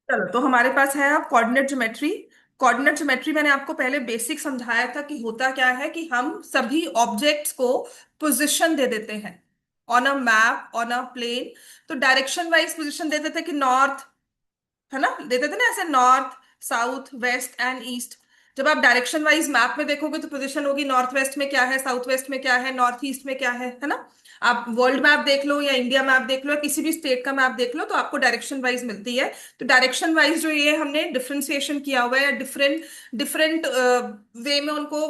चलो, तो हमारे पास है अब कोऑर्डिनेट ज्योमेट्री। कोऑर्डिनेट ज्योमेट्री मैंने आपको पहले बेसिक समझाया था कि होता क्या है कि हम सभी ऑब्जेक्ट्स को पोजीशन दे देते हैं on a map, on a plane. तो डायरेक्शन वाइज पोजीशन दे देते हैं कि नॉर्थ, है ना, देते थे ना ऐसे, north, south, west and east. जब आप डायरेक्शन वाइज मैप में देखोगे तो पोजीशन होगी नॉर्थ वेस्ट में क्या है, साउथ वेस्ट में क्या है, नॉर्थ ईस्ट में क्या है ना। आप वर्ल्ड मैप देख लो या इंडिया मैप देख लो या किसी भी स्टेट का मैप देख लो तो आपको डायरेक्शन वाइज मिलती है। तो डायरेक्शन वाइज जो ये हमने डिफ्रेंसिएशन किया हुआ है या डिफरेंट डिफरेंट वे में उनको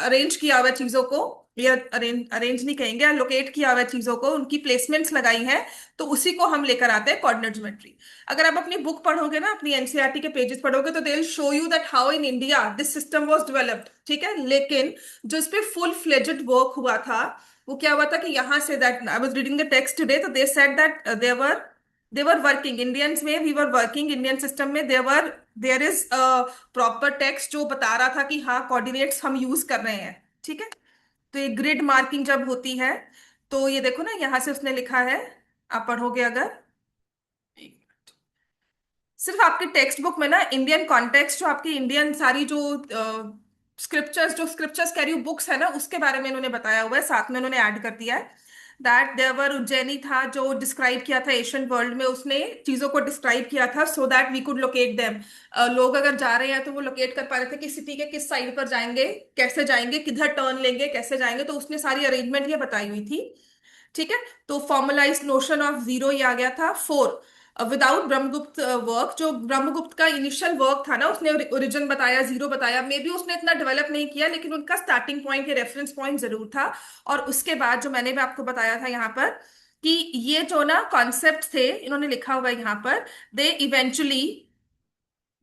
अरेंज किया हुआ है चीजों को, या अरेंज अरेंज नहीं कहेंगे, लोकेट किया हुआ है चीजों को, उनकी प्लेसमेंट्स लगाई हैं। तो उसी को हम लेकर आते हैं कोऑर्डिनेट ज्योमेट्री। अगर आप अपनी बुक पढ़ोगे ना, अपनी एनसीईआरटी के पेजेस पढ़ोगे तो they will show you that how in India this system was developed, ठीक है। लेकिन जो इस पे फुल फ्लेजेड वर्क हुआ था वो क्या हुआ था कि यहाँ से, that I was reading the text today, तो they said that they were working Indians में, we were working Indian system में, देयर इज प्रॉपर टेक्स्ट जो बता रहा था कि हाँ कोऑर्डिनेट्स हम यूज कर रहे हैं, ठीक है। तो ये ग्रिड मार्किंग जब होती है तो ये देखो ना, यहाँ से उसने लिखा है, आप पढ़ोगे अगर, सिर्फ आपके टेक्स्ट बुक में ना इंडियन कॉन्टेक्स्ट, जो आपकी इंडियन सारी जो स्क्रिप्चर्स कैरी बुक्स है ना, उसके बारे में इन्होंने बताया हुआ है, साथ में इन्होंने ऐड कर दिया है दैट देवर उज्जैनी था जो डिस्क्राइब किया था एशियन वर्ल्ड में, उसने चीजों को डिस्क्राइब किया था so that we could locate them. लोग अगर जा रहे हैं तो वो लोकेट कर पा रहे थे कि सिटी के किस साइड पर जाएंगे, कैसे जाएंगे, किधर टर्न लेंगे, कैसे जाएंगे, तो उसने सारी अरेंजमेंट ये बताई हुई थी, ठीक है। तो फॉर्मलाइज नोशन ऑफ जीरो ये आ गया था। फोर, विदाउट ब्रह्मगुप्त वर्क, जो ब्रह्मगुप्त का इनिशियल वर्क था ना, उसने ओरिजिन बताया, जीरो बताया, मे बी उसने इतना डेवलप नहीं किया लेकिन उनका स्टार्टिंग पॉइंट या रेफरेंस पॉइंट जरूर था। और उसके बाद जो मैंने भी आपको बताया था यहाँ पर कि ये जो ना कॉन्सेप्ट थे, इन्होंने लिखा हुआ है यहाँ पर, they eventually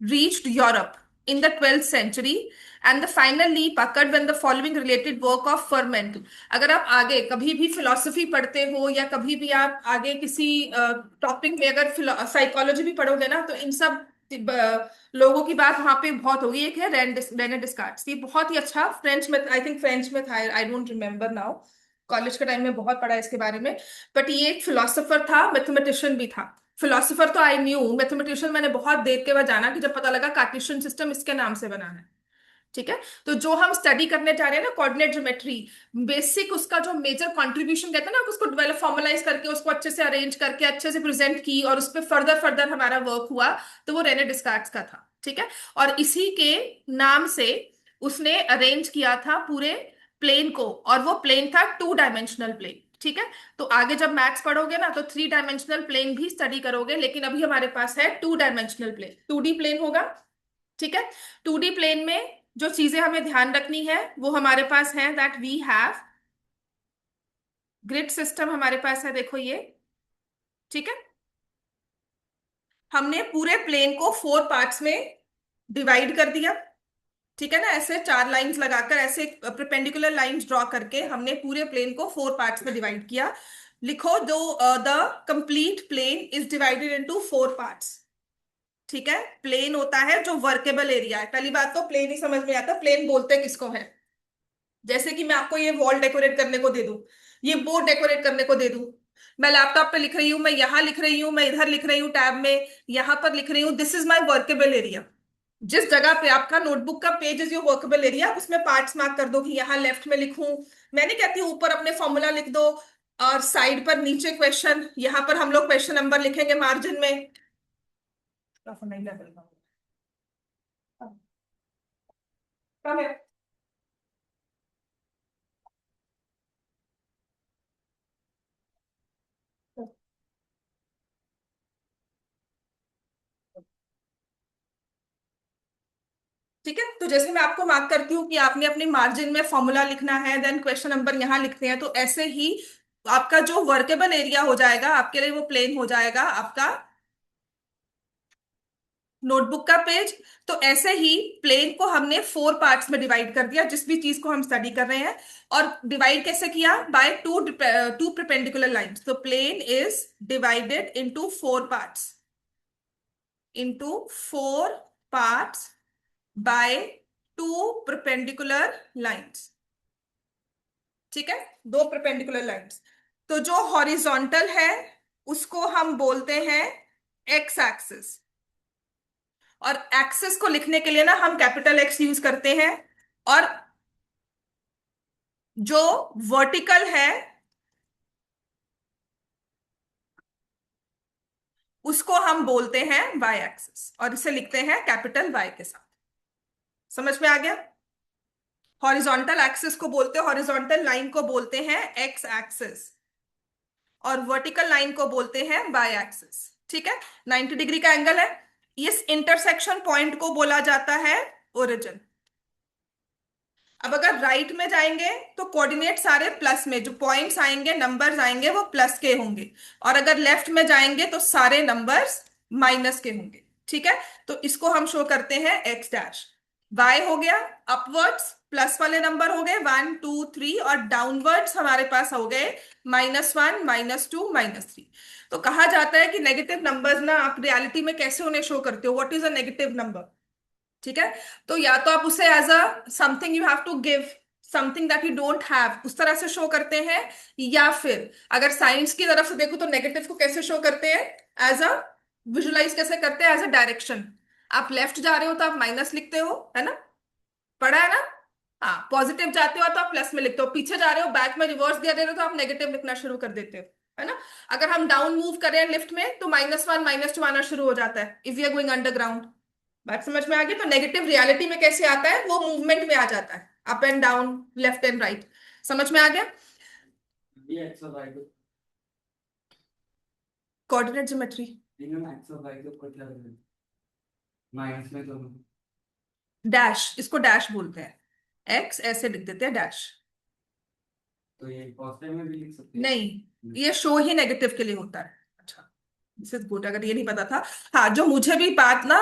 reached Europe in the 12th century and the final leap occurred when the following related work of Fermat। अगर आप आगे कभी भी फिलोसफी पढ़ते हो या कभी भी आप आगे किसी टॉपिक में अगर साइकोलॉजी भी पढ़ोगे ना, तो इन सब लोगों की बात वहां पे बहुत होगी। एक है रेने डिस्कार्ड्स, ये बहुत ही अच्छा, फ्रेंच में, आई थिंक फ्रेंच में था, I don't remember now, college के टाइम में बहुत पढ़ा इसके बारे में। बट ये एक फिलोसोफर था, मैथमेटिशियन भी था। फिलोसोफर तो आई न्यू, मैथमेटिशियन मैंने बहुत देर के बाद जाना कि जब पता लगा कार्टेशियन सिस्टम इसके नाम से बना है, ठीक है। तो जो हम स्टडी करने जा रहे हैं ना कोऑर्डिनेट ज्योमेट्री, बेसिक उसका जो मेजर कंट्रीब्यूशन कहते हैं ना, उसको डेवलप फॉर्मलाइज करके उसको अच्छे से अरेंज करके अच्छे से प्रेजेंट की और उस पर फर्दर फर्दर हमारा वर्क हुआ, तो वो रेने डिस्कार्ड्स का था, ठीक है। और इसी के नाम से उसने अरेंज किया था पूरे प्लेन को, और वो प्लेन था टू डायमेंशनल प्लेन, ठीक है। तो आगे जब मैथ्स पढ़ोगे ना तो थ्री डायमेंशनल प्लेन भी स्टडी करोगे, लेकिन अभी हमारे पास है two dimensional plane, two D plane होगा, ठीक है। टू डी प्लेन में जो चीजें हमें ध्यान रखनी है वो हमारे पास है that we have grid system, हमारे पास है, देखो ये, ठीक है। हमने पूरे प्लेन को फोर पार्ट्स में डिवाइड कर दिया, ठीक है ना, ऐसे चार लाइंस लगाकर, ऐसे परपेंडिकुलर लाइंस ड्रॉ करके हमने पूरे प्लेन को फोर पार्ट्स में डिवाइड किया। लिखो, दो the complete plane is divided into four parts, ठीक है। प्लेन होता है जो वर्केबल एरिया है, पहली बात तो प्लेन ही समझ में आता, प्लेन बोलते किसको है। जैसे कि मैं आपको ये वॉल डेकोरेट करने को दे दूं, ये बोर्ड डेकोरेट करने को दे दूं, मैं लैपटॉप पे लिख रही हूँ, मैं यहाँ लिख रही हूँ, मैं इधर लिख रही हूँ टैब में, यहाँ पर लिख रही हूँ, this is my workable area. जिस जगह पे आपका नोटबुक का page is your workable area, उसमें पार्ट्स मार्क कर दो कि यहाँ लेफ्ट में लिखूं। मैं नहीं कहती हूँ ऊपर अपने फॉर्मूला लिख दो और साइड पर नीचे क्वेश्चन, यहाँ पर हम लोग क्वेश्चन नंबर लिखेंगे मार्जिन में। नहीं लेवल का है। ठीक है, तो जैसे मैं आपको मार्क करती हूँ कि आपने अपनी मार्जिन में फॉर्मूला लिखना है, देन क्वेश्चन नंबर यहाँ लिखते हैं, तो ऐसे ही आपका जो वर्केबल एरिया हो जाएगा आपके लिए वो प्लेन हो जाएगा आपका नोटबुक का पेज। तो ऐसे ही प्लेन को हमने फोर पार्ट्स में डिवाइड कर दिया, जिस भी चीज को हम स्टडी कर रहे हैं। और डिवाइड कैसे किया, बाय टू परपेंडिकुलर लाइंस। तो plane is divided into four parts, into four parts by two perpendicular lines, ठीक है, दो परपेंडिकुलर लाइंस। तो जो हॉरिजॉन्टल है उसको हम बोलते हैं एक्स एक्सिस, और एक्सिस को लिखने के लिए ना हम कैपिटल एक्स यूज करते हैं, और जो वर्टिकल है उसको हम बोलते हैं वाई एक्सिस, और इसे लिखते हैं कैपिटल वाई के साथ। समझ में आ गया? हॉरिजॉन्टल एक्सिस को बोलते हैं, हॉरिजॉन्टल लाइन को बोलते हैं एक्स एक्सिस, और वर्टिकल लाइन को बोलते हैं वाई एक्सिस। ठीक है, 90 डिग्री का एंगल है। इस इंटरसेक्शन पॉइंट को बोला जाता है ओरिजिन। अब अगर राइट में जाएंगे तो कोऑर्डिनेट सारे प्लस में, जो पॉइंट्स आएंगे, नंबर्स आएंगे, वो प्लस के होंगे, और अगर लेफ्ट में जाएंगे तो सारे नंबर्स माइनस के होंगे। ठीक है, तो इसको हम शो करते हैं एक्स डैश। वाई हो गया अपवर्ड्स, प्लस वाले नंबर हो गए 1 2 3, और डाउनवर्ड्स हमारे पास हो गए -1 -2 -3। तो कहा जाता है कि नेगेटिव नंबर्स ना आप रियलिटी में कैसे उन्हें शो करते हो, what is a negative number? ठीक है, तो या तो आप उसे as a something you have to give, something that you don't have, उस तरह से शो करते हैं, या फिर अगर साइंस की तरफ से देखो तो नेगेटिव को कैसे शो करते हैं, एज अ विजुलाइज कैसे करते हैं, एज अ डायरेक्शन। आप लेफ्ट जा रहे हो तो आप माइनस लिखते हो, है ना, पढ़ा है ना? हाँ, पॉजिटिव जाते हो तो आप प्लस में लिखते हो, पीछे जा रहे हो बैक में रिवर्स दिया दे रहे हो तो आप नेगेटिव लिखना शुरू कर देते हो, है ना? अगर हम डाउन मूव कर रहे हैं लिफ्ट में तो -1 -2 आना शुरू हो जाता है, if you are going underground. बात समझ में आ गई? तो नेगेटिव रियलिटी में कैसे आता है, वो मूवमेंट में आ जाता है, up and down, left and right. समझ में आ गया? ये एक्सरसाइज कोऑर्डिनेट ज्योमेट्री। एक्सरसाइज को क्या माइनस में तो डैश, इसको डैश बोलते हैं, एक्स ऐसे लिख देते हैं डैश। तो ये पॉजिटिव में भी लिख सकते हैं? नहीं, ये शो ही नेगेटिव के लिए होता है। अच्छा, दिस इज गुड, अगर ये नहीं पता था। हाँ, जो मुझे भी बात ना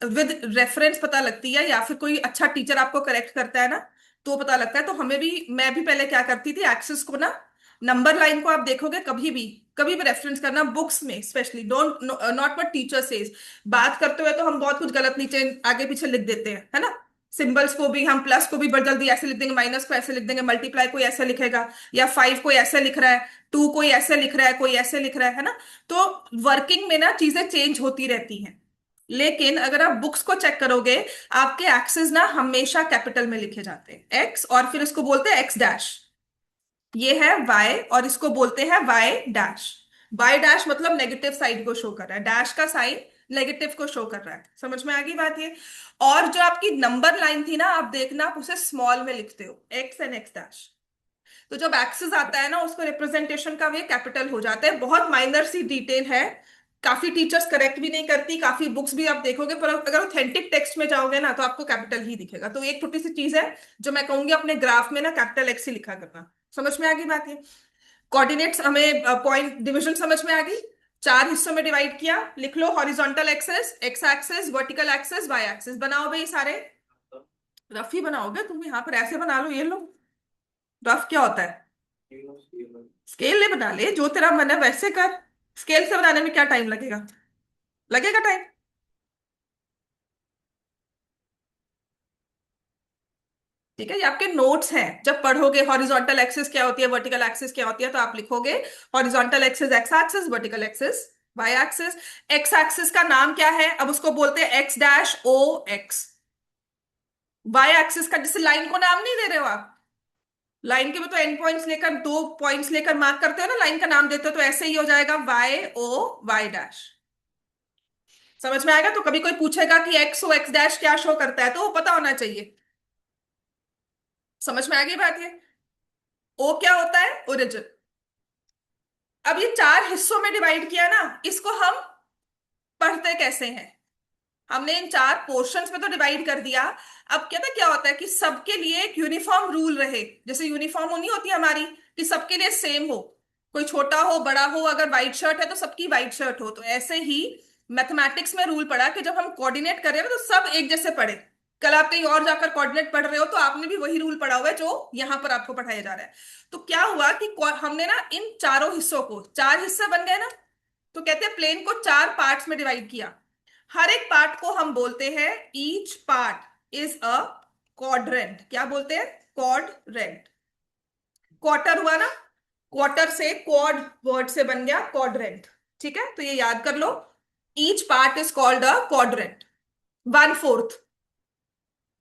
विद रेफरेंस पता लगती है, या फिर कोई अच्छा टीचर आपको करेक्ट करता है ना, तो पता लगता है। तो हमें भी, मैं भी पहले क्या करती थी, एक्सिस को ना, नंबर लाइन को आप देखोगे कभी भी रेफरेंस करना बुक्स में, specially don't not what teacher says. बात करते हुए तो हम बहुत कुछ गलत नीचे आगे पीछे लिख देते हैं, है ना? सिंबल्स को भी हम, प्लस को भी बड़ी जल्दी ऐसे लिख देंगे, माइनस को ऐसे लिख देंगे, मल्टीप्लाई कोई ऐसे लिखेगा, या 5 कोई ऐसे लिख रहा है, 2 कोई ऐसे लिख रहा है, कोई ऐसे लिख रहा है ना? तो वर्किंग में ना चीजें चेंज होती रहती हैं। लेकिन अगर आप बुक्स को चेक करोगे, आपके एक्सेस ना हमेशा कैपिटल में लिखे जाते हैं, एक्स, और फिर इसको बोलते हैं एक्स डैश। ये है वाई, और इसको बोलते हैं वाई डैश। वाई डैश मतलब नेगेटिव साइड को शो कर रहा है, डैश का साइन नेगेटिव को शो कर रहा है। समझ में आ गई बात ये? और जो आपकी नंबर लाइन थी ना, आप देखना, आप उसे स्मॉल में लिखते हो, एक्स एंड एक्स डैश। तो जब एक्सेस आता है ना, उसको रिप्रेजेंटेशन का वे कैपिटल हो जाता है। बहुत माइनर सी डिटेल है, काफी टीचर्स करेक्ट भी नहीं करती, काफी बुक्स भी आप देखोगे, पर अगर ऑथेंटिक टेक्स्ट में जाओगे ना तो आपको कैपिटल ही दिखेगा। तो एक छोटी सी चीज है जो मैं कहूंगी, अपने ग्राफ में ना कैपिटल एक्स ही लिखा करना। समझ में आ गई बात? ये कोऑर्डिनेट्स हमें, पॉइंट डिवीजन समझ में आ गई। 4 हिस्सों में डिवाइड किया, लिख लो, horizontal axes, X axes, vertical axes, Y axes. बनाओ भाई सारे। रफ ही बनाओगे तुम, यहाँ पर ऐसे बना लो, ये लो। रफ क्या होता है? स्केल ले बना ले, जो तेरा मन है वैसे कर। स्केल से बनाने में क्या टाइम लगेगा? लगेगा टाइम? ठीक है, ये आपके नोट्स हैं, जब पढ़ोगे हॉरिजॉन्टल एक्सिस क्या होती है, वर्टिकल एक्सिस क्या होती है, तो आप लिखोगे horizontal axis X axis, vertical axis Y axis. X axis का नाम क्या है? अब उसको बोलते हैं X dash O X. Y axis का, जैसे लाइन को नाम नहीं दे रहे हो आप, लाइन के में तो एंड पॉइंट्स लेकर, 2 पॉइंट्स लेकर मार्क करते हो ना, लाइन का नाम देते हो, तो ऐसे ही हो जाएगा वाई ओ वाई डैश। समझ में आएगा? तो कभी कोई पूछेगा कि एक्स ओ एक्स डैश क्या शो करता है, तो वो पता होना चाहिए। समझ में आ गई बात? ये ओ क्या होता है? ओरिजिन। अब ये 4 हिस्सों में डिवाइड किया ना, इसको हम पढ़ते कैसे हैं? हमने इन 4 पोर्शंस में तो डिवाइड कर दिया। अब कहता क्या होता है कि सबके लिए एक यूनिफॉर्म रूल रहे, जैसे यूनिफॉर्म होनी होती है हमारी, कि सबके लिए सेम हो, कोई छोटा हो बड़ा हो, अगर व्हाइट शर्ट है तो सबकी व्हाइट शर्ट हो। तो ऐसे ही मैथमेटिक्स में रूल पड़ा कि जब हम कोऑर्डिनेट कर रहे हैं तो सब एक जैसे पढ़े। कल आप कहीं और जाकर कोऑर्डिनेट पढ़ रहे हो तो आपने भी वही रूल पढ़ा हुआ है जो यहाँ पर आपको पढ़ाया जा रहा है। तो क्या हुआ कि हमने ना इन चारों हिस्सों को, 4 हिस्से बन गए ना, तो कहते हैं प्लेन को 4 पार्ट्स में डिवाइड किया। हर एक पार्ट को हम बोलते हैं, each part is a quadrant. क्या बोलते हैं? क्वाड्रेंट। क्वार्टर हुआ ना, क्वार्टर से क्वाड वर्ड से बन गया क्वाड्रेंट। ठीक है, तो ये याद कर लो, each part is called a quadrant. 1/4।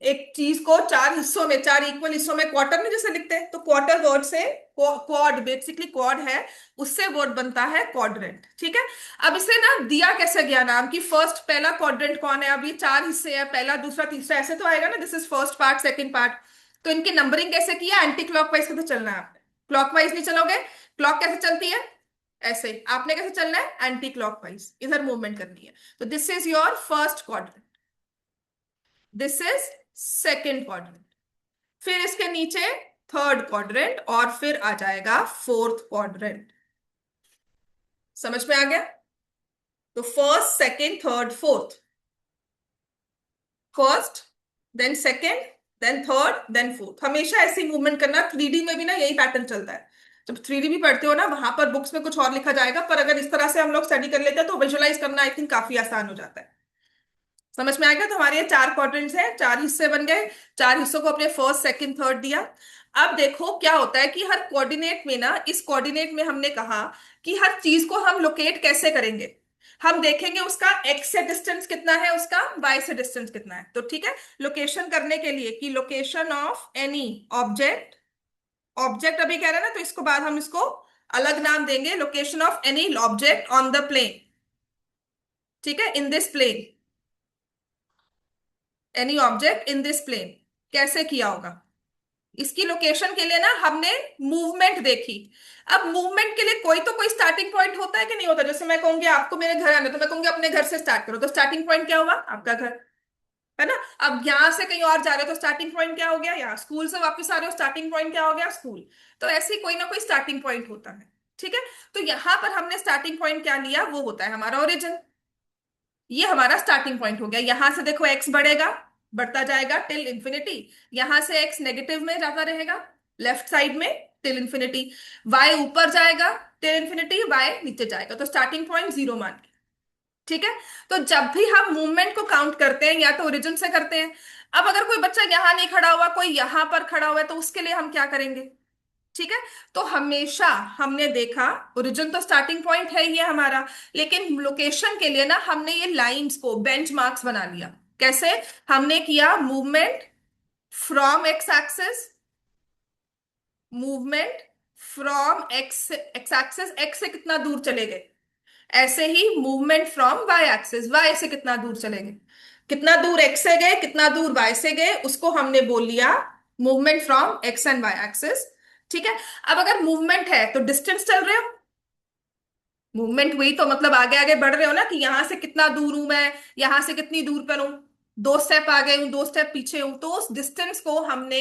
एक चीज को चार हिस्सों में, चार इक्वल हिस्सों में क्वार्टर में जैसे लिखते हैं, तो क्वार्टर वर्ड से, क्वाड बेसिकली क्वाड है, उससे वर्ड बनता है क्वाड्रेंट। ठीक है। अब इसे ना दिया कैसे गया नाम कि फर्स्ट, पहला क्वाड्रेंट कौन है, अब ये चार हिस्से हैं, पहला दूसरा तीसरा ऐसे तो आएगा ना, this is first part second part. तो इनकी नंबरिंग कैसे किया, एंटी क्लॉकवाइज कैसे चलना है आपने, क्लॉकवाइज नहीं चलोगे। क्लॉक कैसे चलती है, ऐसे। आपने कैसे चलना है, एंटी क्लॉकवाइज, इधर मूवमेंट करनी है। तो this is your first quadrant, this is second quadrant, फिर इसके नीचे थर्ड क्वाड्रेंट, और फिर आ जाएगा फोर्थ क्वाड्रेंट। समझ में आ गया। तो first second third fourth, first then second then third then fourth, हमेशा ऐसी मूवमेंट करना। 3D में भी ना यही पैटर्न चलता है। जब 3D भी पढ़ते हो ना, वहां पर बुक्स में कुछ और लिखा जाएगा, पर अगर इस तरह से हम लोग स्टडी कर लेते हैं तो विजुअलाइज करना आई थिंक काफी आसान हो जाता है। समझ में आ गया। तो हमारे ये चार क्वाड्रेंट्स हैं, चार हिस्से बन गए, चार हिस्सों को अपने फर्स्ट सेकंड थर्ड दिया। अब देखो क्या होता है कि हर कोऑर्डिनेट में ना, इस कोऑर्डिनेट में हमने कहा कि हर चीज को हम लोकेट कैसे करेंगे। हम देखेंगे उसका एक्स से डिस्टेंस कितना है, उसका वाई से डिस्टेंस कितना है। तो ठीक है, लोकेशन करने के लिए कि location of any object, object अभी कह रहे हैं ना, तो इसको बाद हम इसको अलग नाम देंगे, location of any object on the plane. ठीक है, in this plane, any object in this plane, कैसे किया होगा। इसकी लोकेशन के लिए ना हमने मूवमेंट देखी। अब मूवमेंट के लिए कोई तो कोई स्टार्टिंग पॉइंट होता है कि नहीं होता। जैसे मैं कहूंगी आपको मेरे घर आना, तो मैं कहूंगी अपने घर से स्टार्ट करो, तो स्टार्टिंग पॉइंट क्या हुआ, आपका घर, है ना। अब यहां से कहीं और जा रहे हो तो स्टार्टिंग पॉइंट क्या हो गया, यहाँ स्कूल से वापस आ रहे हो, स्टार्टिंग पॉइंट क्या हो गया, स्कूल। तो ऐसे ही कोई ना कोई स्टार्टिंग पॉइंट होता है। ठीक है। तो यहां पर हमने स्टार्टिंग पॉइंट क्या लिया, वो होता है हमारा ओरिजिन। ये हमारा स्टार्टिंग पॉइंट हो गया। यहां से देखो एक्स बढ़ेगा, बढ़ता जाएगा टिल इंफिनिटी। यहां से एक्स नेगेटिव में जाता रहेगा लेफ्ट साइड में टिल इंफिनिटी। वाई ऊपर जाएगा टिल इंफिनिटी, वाई नीचे जाएगा। तो स्टार्टिंग पॉइंट 0 मान के। ठीक है। तो जब भी हम मूवमेंट को काउंट करते हैं या तो ओरिजिन से करते हैं। अब अगर कोई बच्चा यहां नहीं खड़ा हुआ, कोई यहां पर खड़ा हुआ है, तो उसके लिए हम क्या करेंगे। ठीक है। तो हमेशा हमने देखा, ओरिजिन तो स्टार्टिंग पॉइंट है ये हमारा, लेकिन लोकेशन के लिए ना हमने ये लाइंस को बेंचमार्क्स बना लिया। कैसे, हमने किया movement from X axis, movement from X X axis, X से कितना दूर चले गए, ऐसे ही movement from Y axis, Y से कितना दूर चलेंगे, कितना दूर एक्स से गए कितना दूर वाई से गए, उसको हमने बोल लिया movement from X and Y axis. ठीक है। अब अगर मूवमेंट है तो डिस्टेंस चल रहे हो, मूवमेंट हुई तो मतलब आगे आगे बढ़ रहे हो ना, कि यहां से कितना दूर हूं मैं, यहां से कितनी दूर पर हूं, 2 स्टेप आगे हूं 2 स्टेप पीछे हूं। तो उस डिस्टेंस को हमने,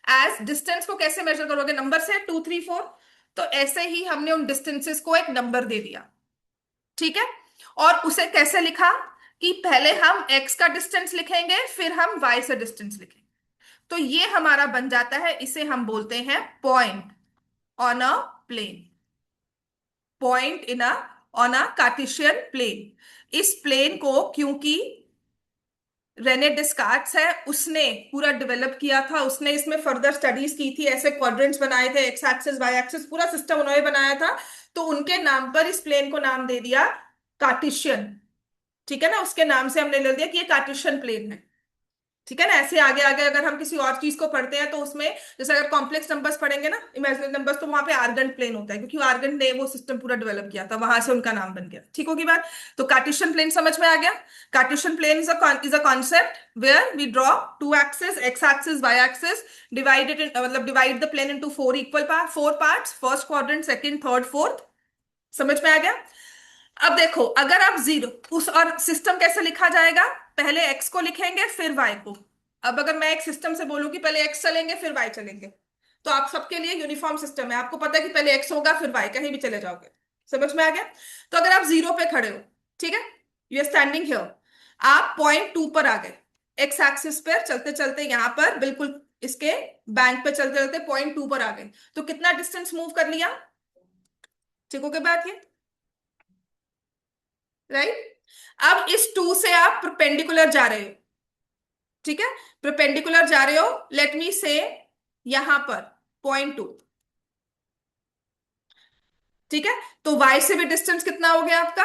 एज डिस्टेंस को कैसे मेजर करोगे, नंबर से 2 3 4। तो ऐसे ही हमने उन डिस्टेंसेस को एक नंबर दे दिया। ठीक है। और उसे कैसे लिखा कि पहले हम x का डिस्टेंस लिखेंगे, फिर हम y से डिस्टेंस लिखेंगे। तो ये हमारा बन जाता है, इसे हम बोलते हैं point on a plane, point in a, on a Cartesian plane. इस प्लेन को क्योंकि रेने डिस्कार्ट्स है, उसने पूरा डेवलप किया था, उसने इसमें फर्दर स्टडीज की थी, ऐसे क्वाड्रेंट्स बनाए थे, एक्स एक्सिस वाई एक्सिस पूरा सिस्टम उन्होंने बनाया था। तो उनके नाम पर इस प्लेन को नाम दे दिया कार्टेशियन। ठीक है ना, उसके नाम से हमने ले लिया कि ये कार्टेशियन प्लेन है। ठीक है ना। ऐसे आगे आगे अगर हम किसी और चीज को पढ़ते हैं तो उसमें, जैसे अगर कॉम्प्लेक्स नंबर्स पढ़ेंगे ना, इमेजिनरी नंबर्स, तो वहां पे आर्गन प्लेन होता है, क्योंकि आर्गन ने वो सिस्टम पूरा डेवलप किया था, वहां से उनका नाम बन गया। ठीक होगी बात। तो कार्टेशियन प्लेन समझ में आ गया। Cartesian plane is a concept where we draw two axis, X axis Y axis, divided मतलब divide the plane into four equal part, four parts, first quadrant second third fourth. समझ में आ गया। अब देखो, अगर आप जीरो, उस और सिस्टम कैसे लिखा जाएगा, पहले एक्स को लिखेंगे फिर वाई को। अब अगर मैं एक सिस्टम से बोलूं कि पहले एक्स चलेंगे फिर वाई चलेंगे, तो आप सबके लिए यूनिफॉर्म सिस्टम है, आपको पता है कि पहले एक्स होगा फिर वाई, कहीं भी चले जाओगे। समझ में आ गया। तो अगर आप 0 पे खड़े हो, ठीक है, यू आर स्टैंडिंग हियर, आप पॉइंट 2 पर आ गए, एक्स एक्सिस पर चलते चलते यहां पर बिल्कुल इसके बैंक पे चलते चलते पॉइंट 2 पर आ गए, तो कितना डिस्टेंस मूव कर लिया। ठीक हो गया बात ये, राइट। अब इस 2 से आप परपेंडिकुलर जा रहे हो। ठीक है, परपेंडिकुलर जा रहे हो, लेट मी से यहां पर पॉइंट 2। ठीक है। तो y से भी डिस्टेंस कितना हो गया आपका,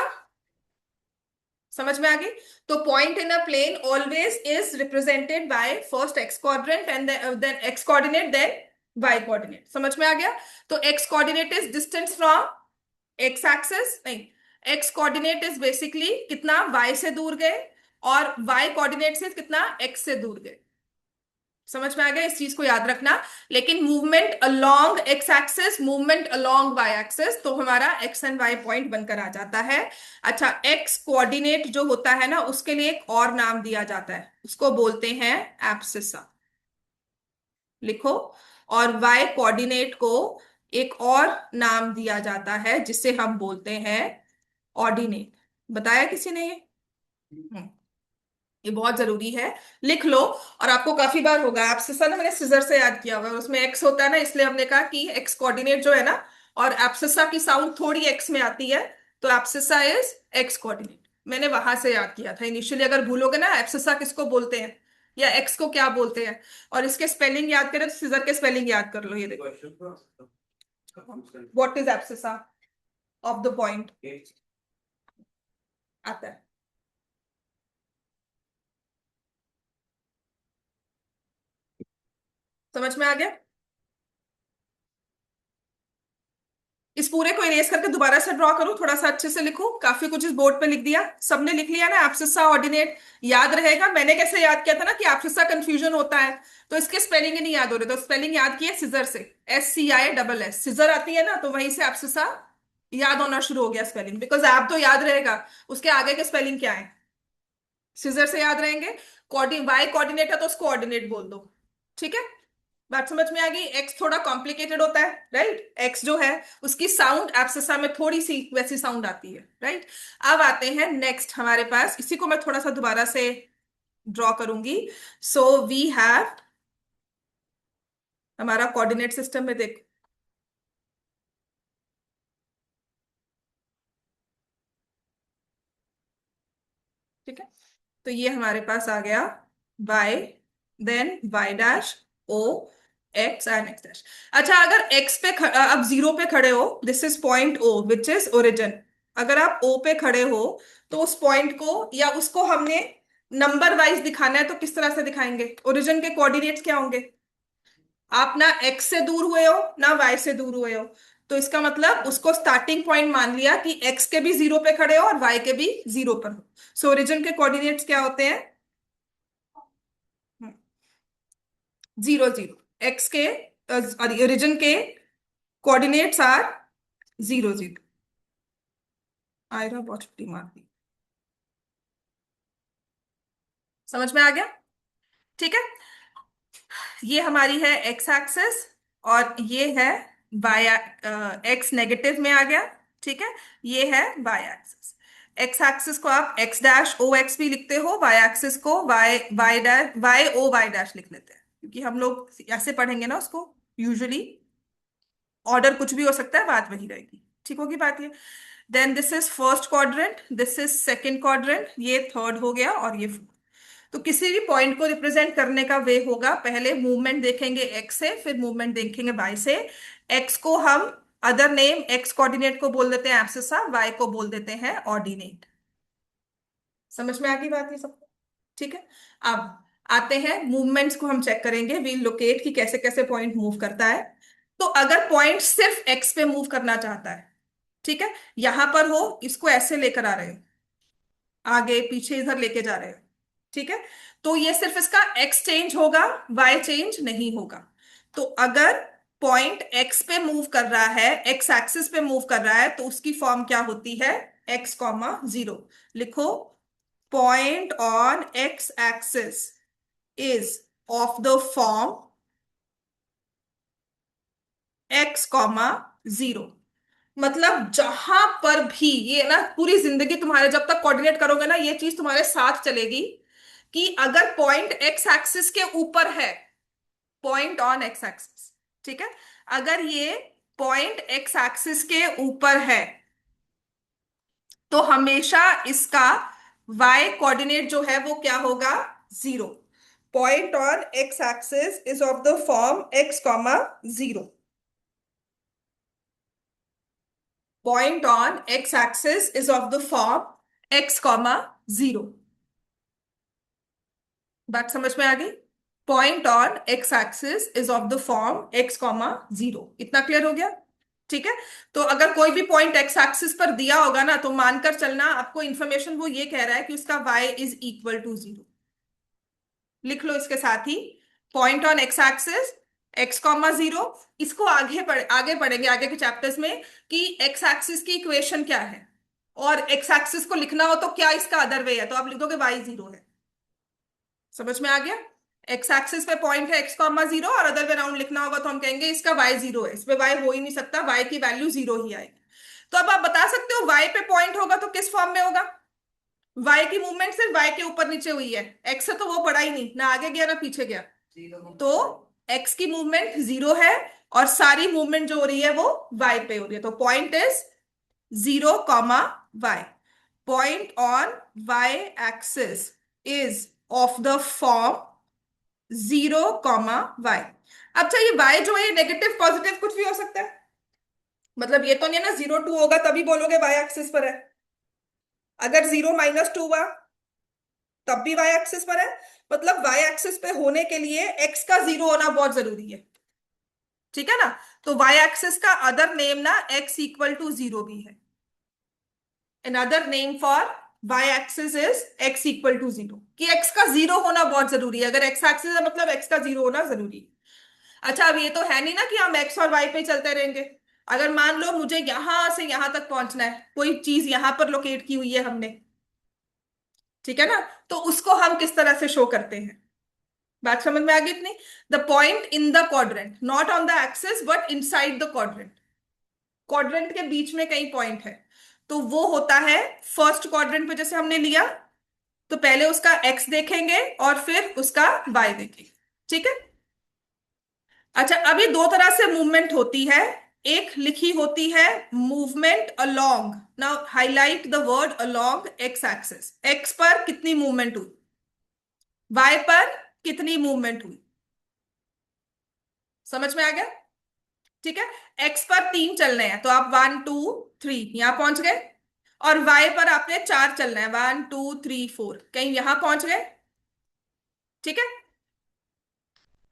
समझ में आ गई? तो point in a plane always is represented by first X quadrant and then X coordinate then Y coordinate. समझ में आ गया? तो X coordinate is distance from X axis, नहीं, एक्स कोऑर्डिनेट इज बेसिकली कितना वाई से दूर गए, और वाई कोऑर्डिनेट से कितना एक्स से दूर गए। समझ में आ गया? इस चीज को याद रखना। लेकिन movement along X axis, movement along Y axis, तो हमारा एक्स एंड वाई पॉइंट बनकर आ जाता है। अच्छा, एक्स कोऑर्डिनेट जो होता है ना, उसके लिए एक और नाम दिया जाता है, उसको बोलते हैं एब्सिसा। लिखो। और वाई कोऑर्डिनेट को एक और नाम दिया जाता है जिसे हम बोलते हैं ऑर्डिनेट। बताया किसी ने ये? हम्म, ये बहुत जरूरी है, लिख लो। और आपको काफी बार होगा, आपसे सर ना मैंने सिजर से याद किया हुआ है, उसमें एक्स होता है ना, इसलिए हमने कहा कि एक्स कोऑर्डिनेट जो है ना, और एब्सिसा की साउंड थोड़ी एक्स में आती है, तो एब्सिसा इज एक्स कोऑर्डिनेट। मैंने वहां से याद किया था इनिशियली। अगर भूलोगे ना एब्सिसा किसको बोलते हैं या एक्स को क्या बोलते हैं, और इसके स्पेलिंग याद करें तो सिजर के स्पेलिंग याद कर लो। ये देखो, what is abscissa of the point आता है। समझ में आ गया? इस पूरे को इरेज करके दोबारा से ड्रॉ करो, थोड़ा सा अच्छे से लिखो। काफी कुछ इस बोर्ड पे लिख दिया, सबने लिख लिया ना? एब्सिसा ऑर्डिनेट याद रहेगा। मैंने कैसे याद किया था ना कि एब्सिसा कंफ्यूजन होता है, तो इसके स्पेलिंग ही नहीं याद हो रहे, तो स्पेलिंग याद की है सिजर से, SCISS, सिजर आती है ना, तो वहीं से एब्सिसा याद होना शुरू हो गया स्पेलिंग। बिकॉज ऐप तो याद रहेगा, उसके आगे के स्पेलिंग क्या है, सिजर से याद रहेंगे। वाई कोऑर्डिनेट है तो उसको ऑर्डिनेट बोल दो। ठीक है, बात समझ में आ गई? एक्स थोड़ा कॉम्प्लिकेटेड होता है, राइट? एक्स जो है उसकी साउंड एब्सिसा में थोड़ी सी वैसी साउंड आती है, राइट? अब आते हैं नेक्स्ट हमारे पास, इसी को मैं थोड़ा सा दोबारा से ड्रॉ करूंगी। सो वी हैव हमारा कोऑर्डिनेट सिस्टम में देख, ठीक है, तो ये हमारे पास आ गया y, then y dash o, x and x dash. अच्छा, अगर x पे अब जीरो पे खड़े हो, this is point o which is origin. अगर आप o पे खड़े हो तो उस पॉइंट को या उसको हमने नंबर वाइज दिखाना है, तो किस तरह से दिखाएंगे? ओरिजिन के कोऑर्डिनेट्स क्या होंगे? आप ना x से दूर हुए हो ना y से दूर हुए हो, तो इसका मतलब उसको स्टार्टिंग पॉइंट मान लिया कि x के भी जीरो पे खड़े हो और y के भी जीरो पर हो। सो ओरिजिन के कोऑर्डिनेट्स क्या होते हैं? Zero zero. एक्स के ओरिजिन के coordinates are zero zero. Aira बहुत छुट्टी मार दी। समझ में आ गया? ठीक है, ये हमारी है एक्स एक्सेस, और ये है वाई, एक्स नेगेटिव में आ गया। ठीक है, ये है वाई एक्सिस। एक्स एक्सिस को आप एक्स डैश ओ एक्स भी लिखते हो, वाई एक्सिस को Y Y dash Y O Y dash लिख लेते हैं, क्योंकि हम लोग ऐसे पढ़ेंगे ना उसको यूजुअली। ऑर्डर कुछ भी हो सकता है, बात वही रहेगी। ठीक होगी बात ये? Then this is first quadrant, this is second quadrant, ये थर्ड हो गया, और ये फोर्थ। तो किसी भी पॉइंट को रिप्रेजेंट करने का वे होगा, पहले मूवमेंट देखेंगे एक्स से, फिर मूवमेंट देखेंगे वाई से। एक्स को हम अदर नेम एक्स कोऑर्डिनेट को बोल देते हैं एब्सिसा, वाई को बोल देते हैं ऑर्डिनेट। समझ में आ गई बात ये सबको? ठीक है, अब आते हैं मूवमेंट्स को हम चेक करेंगे, वील लोकेट कि कैसे कैसे पॉइंट मूव करता है। तो अगर पॉइंट सिर्फ एक्स पे मूव करना चाहता है, ठीक है, यहां पर हो, इसको ऐसे लेकर आ रहे हो, आगे पीछे इधर लेके जा रहे हो, ठीक है, तो ये सिर्फ इसका एक्स चेंज होगा, वाई चेंज नहीं होगा। तो अगर पॉइंट एक्स पे मूव कर रहा है, एक्स एक्सिस पे मूव कर रहा है, तो उसकी फॉर्म क्या होती है? X comma zero. लिखो, point on X axis is of the form X comma zero. मतलब जहां पर भी ये ना, पूरी जिंदगी तुम्हारे जब तक कोऑर्डिनेट करोगे ना, ये चीज तुम्हारे साथ चलेगी कि अगर पॉइंट एक्स एक्सिस के ऊपर है, पॉइंट ऑन एक्स एक्सिस, ठीक है, अगर ये पॉइंट एक्स एक्सिस के ऊपर है, तो हमेशा इसका y कोऑर्डिनेट जो है वो क्या होगा? Zero. Point on X axis is of the form X comma zero. Point on x axis is of the form x comma zero. बात समझ में आ गई? Point on X axis is of the form X comma zero. इतना clear हो गया? ठीक है। तो अगर कोई भी पॉइंट एक्स एक्सिस पर दिया होगा ना, तो मानकर चलना आपको इंफॉर्मेशन वो ये कह रहा है कि उसका y is equal to zero. लिख लो इसके साथ ही, point on X axis X comma zero. इसको आगे पढ़ेंगे आगे के चैप्टर्स में कि एक्स एक्सिस की इक्वेशन क्या है, और एक्स एक्सिस को लिखना हो तो क्या इसका अदर वे है, तो आप लिख दोगे y जीरो है। समझ में आ गया? एक्स एक्सिस पे पॉइंट है एक्स कॉमा जीरो, और अदर वे राउंड लिखना होगा तो हम कहेंगे इसका y जीरो है, इस पे y हो ही नहीं सकता, y की वैल्यू जीरो ही आएगी। तो अब आप बता सकते हो y पे पॉइंट होगा तो किस फॉर्म में होगा? y की मूवमेंट सिर्फ y के ऊपर नीचे हुई है, x से तो वो पड़ा ही नहीं, ना आगे गया ना पीछे गया। तो x की मूवमेंट जीरो है, और सारी मूवमेंट जो हो रही है वो y पे हो रही है, तो point is zero comma y। Point on y axis is of the form zero comma y। अच्छा ये y जो है ये नेगेटिव पॉजिटिव कुछ भी हो सकता है, मतलब ये तो नहीं है ना 0 2 होगा तभी बोलोगे y एक्सिस पर है। अगर 0 - 2 हुआ तब भी y एक्सिस पर है, मतलब y एक्सिस पे होने के लिए x का जीरो होना बहुत जरूरी है। ठीक है ना? तो y एक्सिस का अदर नेम ना x इक्वल टू जीरो भी है। Another name for y axis is x equal to zero, कि x का जीरो होना बहुत जरूरी है। अगर x एक्सिस है मतलब x का जीरो होना जरूरी है। अच्छा अब ये तो है नहीं ना कि हम x और y पे ही चलते रहेंगे। अगर मान लो मुझे यहां से यहां तक पहुंचना है, कोई चीज यहां पर लोकेट की हुई है हमने, ठीक है ना, तो उसको हम किस तरह से शो करते हैं? बात समझ में आ गई इतनी? The point in the quadrant, not on the axis but inside the quadrant. Quadrant के बीच में कहीं पॉइंट है, तो वो होता है फर्स्ट क्वाड्रेंट पे जैसे हमने लिया, तो पहले उसका एक्स देखेंगे और फिर उसका वाई देखेंगे। ठीक है। अच्छा अभी दो तरह से मूवमेंट होती है, एक लिखी होती है movement along. Now highlight the word along X axis. X पर कितनी मूवमेंट हुई, वाई पर कितनी मूवमेंट हुई, समझ में आ गया? ठीक है। एक्स पर 3 चलने हैं तो आप 1 2 3 यहां पहुंच गए, और वाई पर आपने 4 चलना है 1 2 3 4 कहीं यहां पहुंच गए। ठीक है।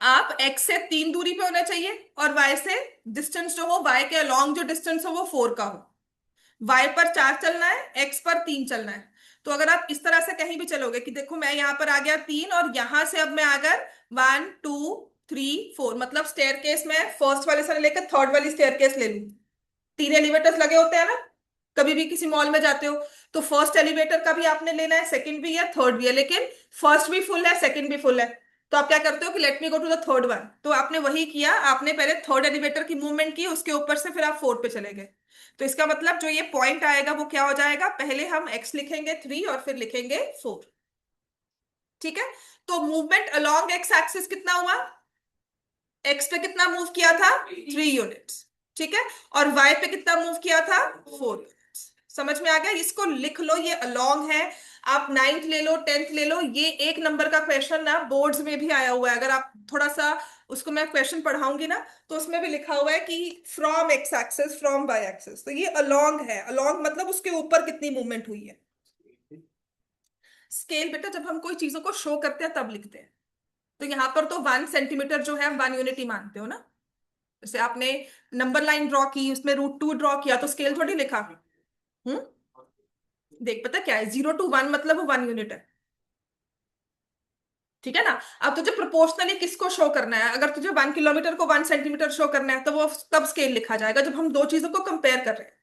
आप एक्स से 3 दूरी पे होना चाहिए, और वाई से डिस्टेंस जो हो, वाई के अलोंग जो डिस्टेंस हो वो 4 का हो। वाई पर 4 चलना है, एक्स पर 3 चलना है। तो अगर आप इस तरह से कहीं भी चलोगे कि देखो मैं यहां पर आ गया 3, और यहां से अब मैं अगर 1 2 3 4 मतलब स्टेयर केस में फर्स्ट वाले से लेकर थर्ड वाली स्टेयर केस ले लूं, 3 एलिवेटर्स लगे होते हैं ना, कभी भी किसी मॉल में जाते हो, तो फर्स्ट एलिवेटर का भी आपने लेना है, सेकंड भी है थर्ड भी है, लेकिन फर्स्ट भी फुल है सेकंड भी फुल है। तो आप क्या करते हो कि let me go to the third one, तो आपने वही किया, आपने पहले थर्ड एलिवेटर की मूवमेंट की, उसके ऊपर से फिर आप फोर्थ पे चले गए। तो इसका मतलब जो ये पॉइंट आएगा वो क्या हो जाएगा, पहले हम एक्स लिखेंगे 3 और फिर लिखेंगे 4। ठीक है। तो मूवमेंट अलोंग एक्स एक्सिस कितना हुआ, एक्स पे कितना मूव किया था 3 यूनिट्स, ठीक है, और वाई पे कितना मूव किया था 4 यूनिट्स। समझ में आ गया? इसको लिख लो, ये अलोंग है। आप 9th ले लो 10th ले लो, ये 1 नंबर का क्वेश्चन ना बोर्ड्स में भी आया हुआ है। अगर आप थोड़ा सा उसको मैं क्वेश्चन पढ़ाऊंगी ना, तो उसमें भी लिखा हुआ है कि from X axis from Y axis, तो ये अलोंग है। अलोंग मतलब उसके ऊपर कितनी मूवमेंट हुई है। स्केल बेटा जब हम कोई चीजों को शो करते हैं तब लिखते हैं, तो यहाँ पर तो 1 सेंटीमीटर जो है हम 1 यूनिट ही मानते हो ना। जैसे आपने नंबर लाइन ड्रॉ की, उसमें √2 ड्रॉ किया, तो स्केल थोड़ी लिखा। हम्म। देख पता क्या है, 0 to 1 मतलब वो 1 यूनिट है। ठीक है ना? अब तुझे प्रोपोर्शनली किसको शो करना है, अगर तुझे 1 किलोमीटर को 1 सेंटीमीटर शो करना है तो वो तब स्केल लिखा जाएगा जब हम दो चीजों को कंपेयर कर रहे हैं।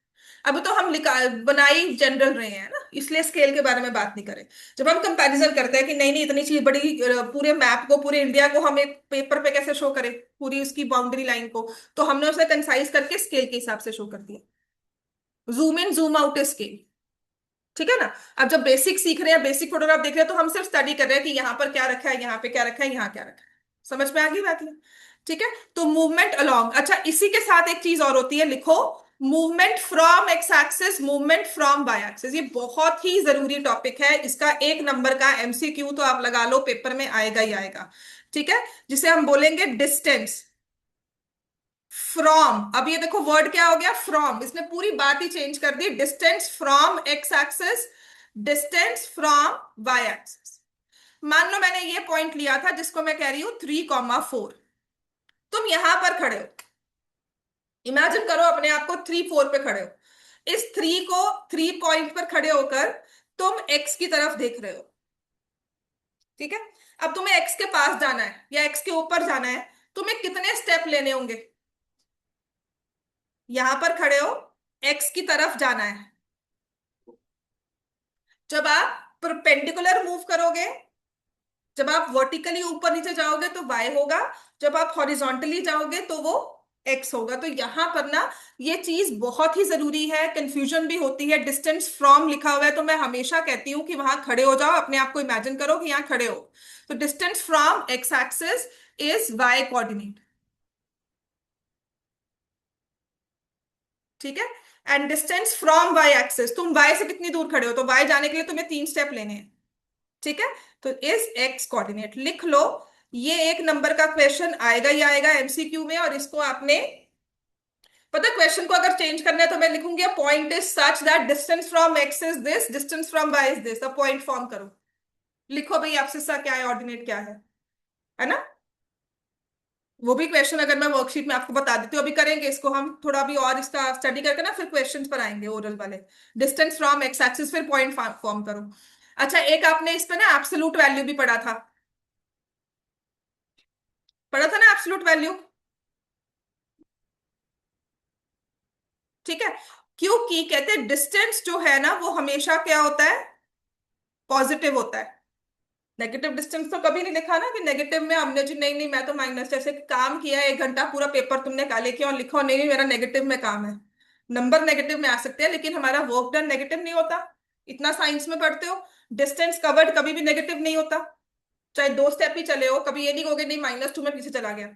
अभी तो हम लिखा बनाई जनरल रहे हैं ना, इसलिए स्केल के बारे में बात नहीं करें। जब हम कंपैरिजन करते हैं कि नहीं नहीं इतनी चीज बड़ी, पूरे मैप को पूरे इंडिया को हम एक पेपर पे कैसे शो करें, पूरी उसकी बाउंड्री लाइन को, तो हमने उसे कंसाइज करके स्केल के हिसाब से शो कर दिया। Zoom in zoom out scale. ठीक है ना? अब जब बेसिक सीख रहे हैं, बेसिक फोटोग्राफ देख रहे हैं, तो हम सिर्फ स्टडी कर रहे हैं कि यहाँ पर क्या रखा है, यहाँ पे क्या रखा है, यहाँ क्या रखा है। समझ में आ गई बात ये? ठीक है। तो मूवमेंट अलोंग। अच्छा इसी के साथ एक चीज और होती है, लिखो movement from X axis, movement from Y axis. ये बहुत ही जरूरी टॉपिक है, इसका 1 नंबर का एमसीक्यू तो आप लगा लो, पेपर में आएगा ही आएगा। ठीक है। जिसे हम बोलेंगे डिस्टेंस फ्रॉम। अब ये देखो वर्ड क्या हो गया फ्रॉम, इसने पूरी बात ही चेंज कर दी। Distance from X axis distance from Y axis. मान लो मैंने ये पॉइंट लिया था जिसको मैं कह रही हूं 3,4। तुम यहां पर खड़े हो, इमेजिन करो अपने आप को 3,4 पे खड़े हो। इस 3 पॉइंट पर खड़े होकर तुम एक्स की तरफ देख रहे हो, ठीक है। अब तुम्हें एक्स के पास जाना है या एक्स के ऊपर जाना है, तुम्हें कितने स्टेप लेने होंगे? यहां पर खड़े हो, एक्स की तरफ जाना है। जब आप परपेंडिकुलर मूव करोगे, जब आप वर्टिकली ऊपर नीचे जाओगे तो वाई होगा, जब आप हॉरिजॉन्टली जाओगे तो वो एक्स होगा। तो यहां पर ना ये चीज बहुत ही जरूरी है, कंफ्यूजन भी होती है। डिस्टेंस फ्रॉम लिखा हुआ है तो मैं हमेशा कहती हूँ कि वहां खड़े हो जाओ, अपने आप को इमेजिन करो कि यहाँ खड़े हो। तो distance from X axis is Y coordinate, ठीक है। And distance from Y axis, तुम वाई से कितनी दूर खड़े हो, तो वाई जाने के लिए तुम्हें 3 स्टेप लेने हैं, ठीक है। तो इज एक्स कोऑर्डिनेट लिख लो। ये एक नंबर का क्वेश्चन आएगा ही आएगा एमसीक्यू में, और इसको आपने, पता क्वेश्चन को अगर चेंज करना है तो मैं लिखूंगी point is such that distance from X is this, distance from Y is this. अब पॉइंट फॉर्म करो, लिखो भाई एब्सिस क्या है, ऑर्डिनेट क्या है ना। वो भी क्वेश्चन अगर मैं वर्कशीट में आपको बता देती हूँ, अभी करेंगे इसको हम थोड़ा भी और इसका स्टडी करके ना, फिर क्वेश्चंस पर आएंगे ओरल वाले। डिस्टेंस फ्रॉम एक्स एक्सिस, फिर पॉइंट फॉर्म करो। अच्छा, एक आपने इस पे ना एब्सोल्यूट वैल्यू भी पढ़ा था, पढ़ा था ना एब्सोल्यूट वैल्यू, ठीक है। क्योंकि कहते हैं डिस्टेंस जो है ना वो हमेशा क्या होता है, पॉजिटिव होता है। नेगेटिव डिस्टेंस तो कभी नहीं लिखा ना कि नेगेटिव में हमने जी नहीं नहीं मैं तो माइनस, जैसे काम किया है 1 घंटा पूरा पेपर तुमने काले किया और लिखो नहीं नहीं मेरा नेगेटिव में काम है। नंबर नेगेटिव में आ सकते हैं लेकिन हमारा वर्क डन नेगेटिव नहीं होता। इतना साइंस में पढ़ते हो, डिस्टेंस कवर्ड कभी भी नेगेटिव नहीं होता। चाहे 2 स्टेप ही चले हो, कभी ये नहीं कहोगे नहीं -2 में पीछे चला गया।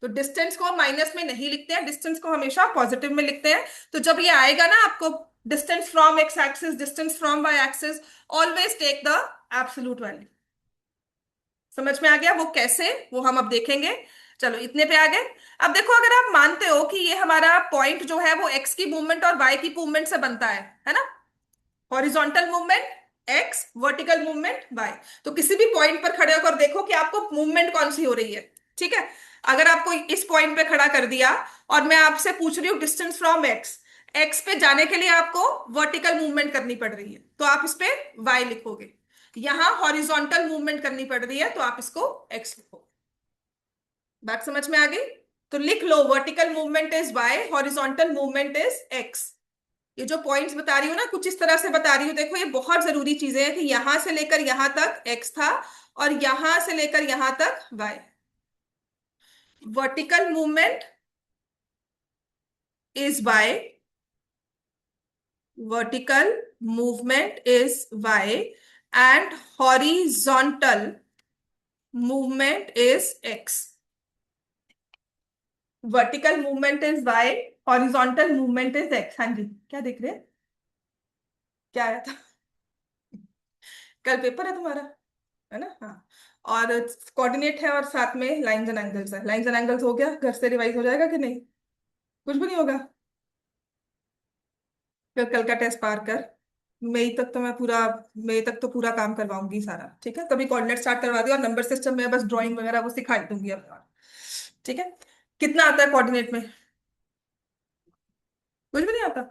तो डिस्टेंस को हम माइनस में नहीं लिखते हैं, डिस्टेंस को हमेशा पॉजिटिव में लिखते हैं। तो जब ये आएगा ना आपको distance from X axis, distance from Y axis, always take the absolute value. समझ में आ गया वो कैसे, वो हम अब देखेंगे। चलो इतने पे आ गए। अब देखो अगर आप मानते हो कि ये हमारा पॉइंट जो है वो एक्स की मूवमेंट और वाई की मूवमेंट से बनता है ना। Horizontal movement X, vertical movement Y. तो किसी भी पॉइंट पर खड़े होकर देखो कि आपको मूवमेंट कौन सी हो रही है, ठीक है। अगर आपको इस पॉइंट पे खड़ा कर दिया और मैं आपसे पूछ रही हूँ डिस्टेंस फ्रॉम एक्स, एक्स पे जाने के लिए आपको वर्टिकल मूवमेंट करनी पड़ रही है तो आप इस पे वाई लिखोगे। यहां हॉरिजॉन्टल मूवमेंट करनी पड़ रही है तो आप इसको एक्स लिखोगे। बात समझ में आ गई? तो लिख लो vertical movement is Y, horizontal movement is X. ये जो पॉइंट्स बता रही हूँ ना कुछ इस तरह से बता रही हूँ, देखो ये बहुत जरूरी चीजें हैं कि यहां से लेकर यहां तक एक्स था और यहां से लेकर यहां तक Y. Vertical movement is Y, vertical movement is Y and horizontal movement is X. Vertical movement is Y, horizontal movement is X. हाँ जी, क्या देख रहे हैं, क्या आया था? कल पेपर है तुम्हारा, है ना? हाँ। और कोऑर्डिनेट है और साथ में लाइंस एंड एंगल्स है। लाइंस एंड एंगल्स हो गया, घर से रिवाइज हो जाएगा कि नहीं? कुछ भी नहीं होगा। फिर कल का टेस्ट पार कर। मई तक तो मैं पूरा, मई तक तो पूरा काम करवाऊंगी सारा, ठीक है। कभी कोऑर्डिनेट स्टार्ट करवा दिया और नंबर सिस्टम में बस ड्राइंग वगैरह वो सिखा दूंगी अब, ठीक है। कितना आता है कोऑर्डिनेट में? कुछ भी नहीं आता?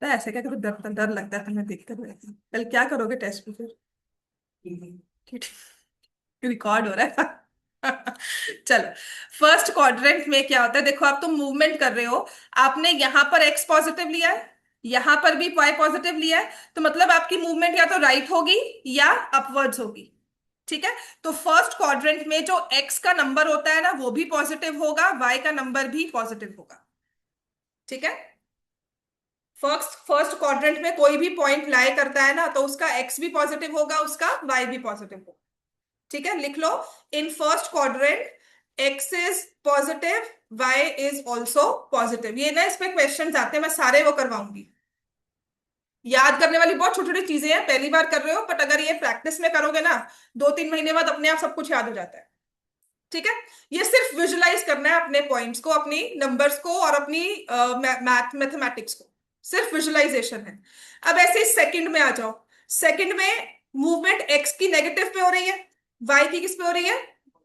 तो ऐसे क्या, कभी डर डर लगता है तुम्हें देख कर? कल क्या करोगे टेस्ट में फिर? ठीक, रिकॉर्ड हो रहा है। चलो, फर्स्ट क्वाड्रेंट में क्या होता है, देखो आप तुम मूवमेंट कर रहे हो, आपने यहां पर एक्स पॉजिटिव लिया है, यहां पर भी वाई पॉजिटिव लिया है, तो मतलब आपकी मूवमेंट या तो राइट होगी या अपवर्ड्स होगी, ठीक है। तो फर्स्ट क्वाड्रेंट में जो एक्स का नंबर होता है ना वो भी पॉजिटिव होगा, वाई का नंबर भी पॉजिटिव होगा, ठीक है। फर्स्ट फर्स्ट क्वाड्रेंट में कोई भी पॉइंट लाई करता है ना तो उसका एक्स भी पॉजिटिव होगा, उसका वाई भी पॉजिटिव होगा, ठीक है। लिख लो, in first quadrant X is positive, Y is also positive. ये ना इस पे क्वेश्चन आते हैं, मैं सारे वो करवाऊंगी। याद करने वाली बहुत छोटी छोटी चीजें हैं, पहली बार कर रहे हो बट अगर ये प्रैक्टिस में करोगे ना 2-3 महीने बाद अपने आप सब कुछ याद हो जाता है, ठीक है। ये सिर्फ विजुलाइज करना है अपने पॉइंट्स को, अपनी नंबर्स को और अपनी मैथमेटिक्स को, सिर्फ विजुअलाइजेशन है। अब ऐसे सेकंड में आ जाओ। सेकंड में मूवमेंट एक्स की नेगेटिव पे हो रही है, वाई की किस पे हो रही है,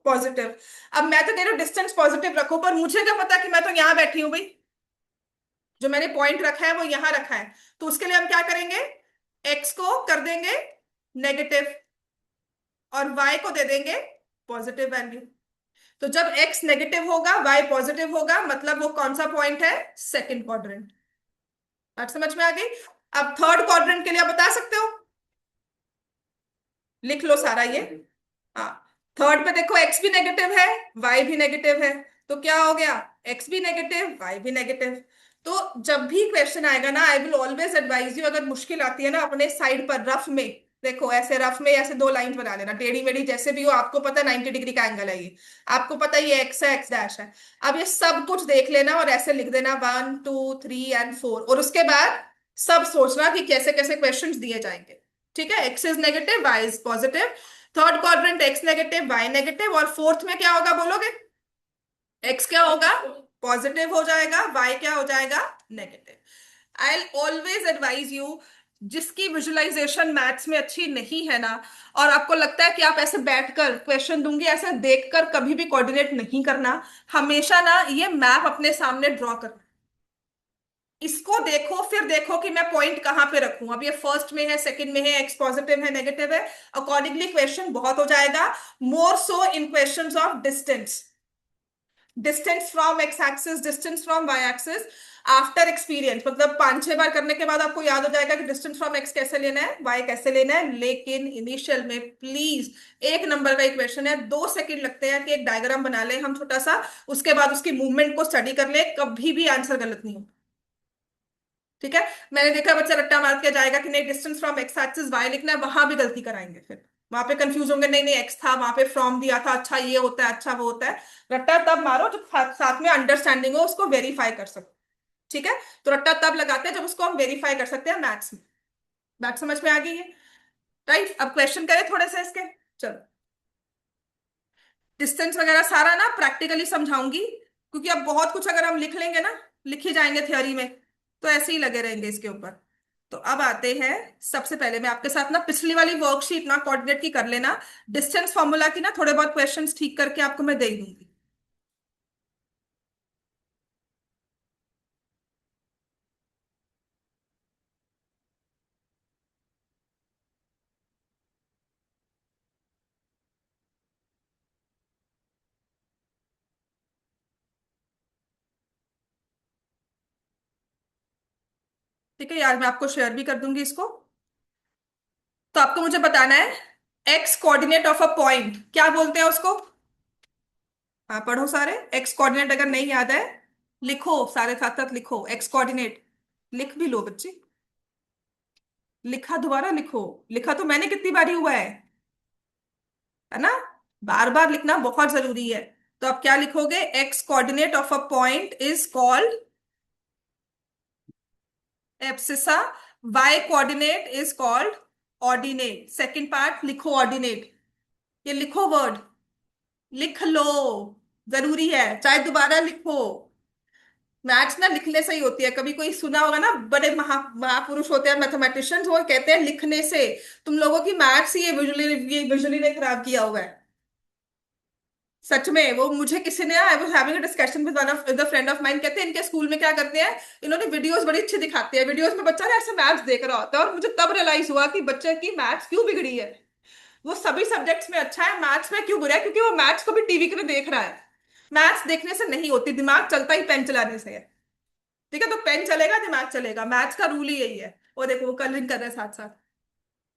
पॉजिटिव। अब मैं तो कह रही हूँ डिस्टेंस पॉजिटिव रखो, पर मुझे क्या पता कि मैं तो यहां बैठी हूं भाई, जो मैंने पॉइंट रखा है वो यहां रखा है। तो उसके लिए हम क्या करेंगे, एक्स को कर देंगे नेगेटिव और वाई को दे देंगे पॉजिटिव वैल्यू। तो जब एक्स नेगेटिव होगा वाई पॉजिटिव होगा, मतलब वो कौन सा पॉइंट है, सेकंड क्वाड्रेंट। बात समझ में आ गई। अब थर्ड क्वाड्रेंट के लिए आप बता सकते हो, लिख लो सारा ये। हाँ, थर्ड पे देखो एक्स भी नेगेटिव है, वाई भी नेगेटिव है, तो क्या हो गया, एक्स भी नेगेटिव वाई भी नेगेटिव। तो जब भी क्वेश्चन आएगा ना, I will always advise you, अगर मुश्किल आती है ना, अपने साइड पर रफ में देखो, ऐसे रफ में ऐसे दो लाइन बना लेना, टेढ़ी मेढ़ी जैसे भी हो, आपको पता है 90 डिग्री का एंगल है ये, आपको पता है ये एक्स है, एक्स डैश है। अब ये सब कुछ देख लेना और ऐसे लिख देना 1 2 3 एंड 4, और उसके बाद सब सोचना कि कैसे कैसे क्वेश्चंस दिए जाएंगे। ठीक है, X is negative Y is positive, third quadrant X negative Y negative, और फोर्थ में क्या होगा बोलोगे, एक्स क्या होगा, पॉजिटिव हो जाएगा, वाई क्या हो जाएगा, negative. I always advise you, जिसकी विजुअलाइजेशन मैथ्स में अच्छी नहीं है ना, और आपको लगता है कि आप ऐसे बैठकर क्वेश्चन दूंगी, ऐसे देखकर कभी भी कोऑर्डिनेट नहीं करना, हमेशा ना ये मैप अपने सामने ड्रॉ करना, इसको देखो, फिर देखो कि मैं पॉइंट कहां पे रखूं। अब ये फर्स्ट में है, सेकंड में है, एक्स पॉजिटिव है नेगेटिव है, अकॉर्डिंगली क्वेश्चन बहुत हो जाएगा। More so in questions of distance, distance from X axis, distance from Y axis, after experience, मतलब 5 6 बार करने के बाद आपको याद हो जाएगा कि डिस्टेंस फ्रॉम एक्स कैसे लेना है, वाई कैसे लेना है। लेकिन इनिशियल में प्लीज, 1 नंबर का इक्वेशन है, 2 सेकंड लगते हैं कि एक डायग्राम बना ले हम छोटा सा, उसके बाद उसकी मूवमेंट को स्टडी कर ले, कभी भी आंसर गलत नहीं हो। ठीक है, मैंने देखा बच्चा रट्टा मार के जाएगा कि नहीं distance from X axis Y लिखना है, वहां भी गलती कराएंगे, फिर वहां पे कंफ्यूज होंगे, नहीं नहीं एक्स था वहां पे फ्रॉम दिया था, अच्छा ये होता है, अच्छा वो होता है। रट्टा तब मारो जब साथ में अंडरस्टैंडिंग हो, उसको वेरीफाई कर सको। ठीक है, तो रट्टा तब लगाते हैं जब उसको हम वेरीफाई कर सकते हैं मैथ्स में। बात समझ में आ गई है, राइट। अब क्वेश्चन करें थोड़े से इसके, चलो। डिस्टेंस वगैरह सारा ना प्रैक्टिकली समझाऊंगी, क्योंकि अब बहुत कुछ अगर हम लिख लेंगे ना, लिख ही जाएंगे थ्योरी में, तो ऐसे ही लगे रहेंगे इसके ऊपर। तो अब आते हैं, सबसे पहले मैं आपके साथ ना पिछली वाली वर्कशीट ना कोऑर्डिनेट की कर लेना, डिस्टेंस फॉर्मूला की ना थोड़े बहुत क्वेश्चंस ठीक करके आपको मैं दे दूंगी। ठीक है यार, मैं आपको शेयर भी कर दूंगी इसको। तो आपको मुझे बताना है, x coordinate of a point क्या बोलते हैं उसको। हाँ पढ़ो सारे, एक्स कोऑर्डिनेट अगर नहीं याद है, लिखो सारे साथ साथ लिखो, एक्स कोऑर्डिनेट लिख भी लो बच्ची, लिखा दोबारा लिखो, लिखा तो मैंने कितनी बारी हुआ है ना, बार बार लिखना बहुत जरूरी है। तो आप क्या लिखोगे, X coordinate of a point is called abscissa, Y coordinate is called ordinate. Second part लिखो ऑर्डिनेट, ये लिखो वर्ड, लिख लो, जरूरी है, चाहे दोबारा लिखो। मैथ्स ना लिखने से ही होती है, कभी कोई सुना होगा ना, बड़े महापुरुष होते हैं मैथमेटिशियंस, वो कहते हैं लिखने से। तुम लोगों की मैथ्स ही ये विजुअली ने खराब किया हुआ है, सच में। वो मुझे किसी ने, I was having a discussion with one of the friend of mine, कहते हैं इनके स्कूल में क्या करते हैं, इन्होंने वीडियोस बड़ी अच्छी दिखाते हैं, वीडियोस में बच्चा ना ऐसे मैथ्स देख रहा होता है, और मुझे तब रियलाइज हुआ कि बच्चे की मैथ्स क्यों बिगड़ी है। वो सभी सब्जेक्ट्स में अच्छा है, मैथ्स में क्यों बुरा है, क्योंकि वो मैथ्स को भी टीवी के में देख रहा है। मैथ्स देखने से नहीं होती, दिमाग चलता ही पेन चलाने से है। ठीक है, तो पेन चलेगा दिमाग चलेगा, मैथ्स का रूल ही यही है। वो देखो वो कलरिंग कर रहा है साथ साथ,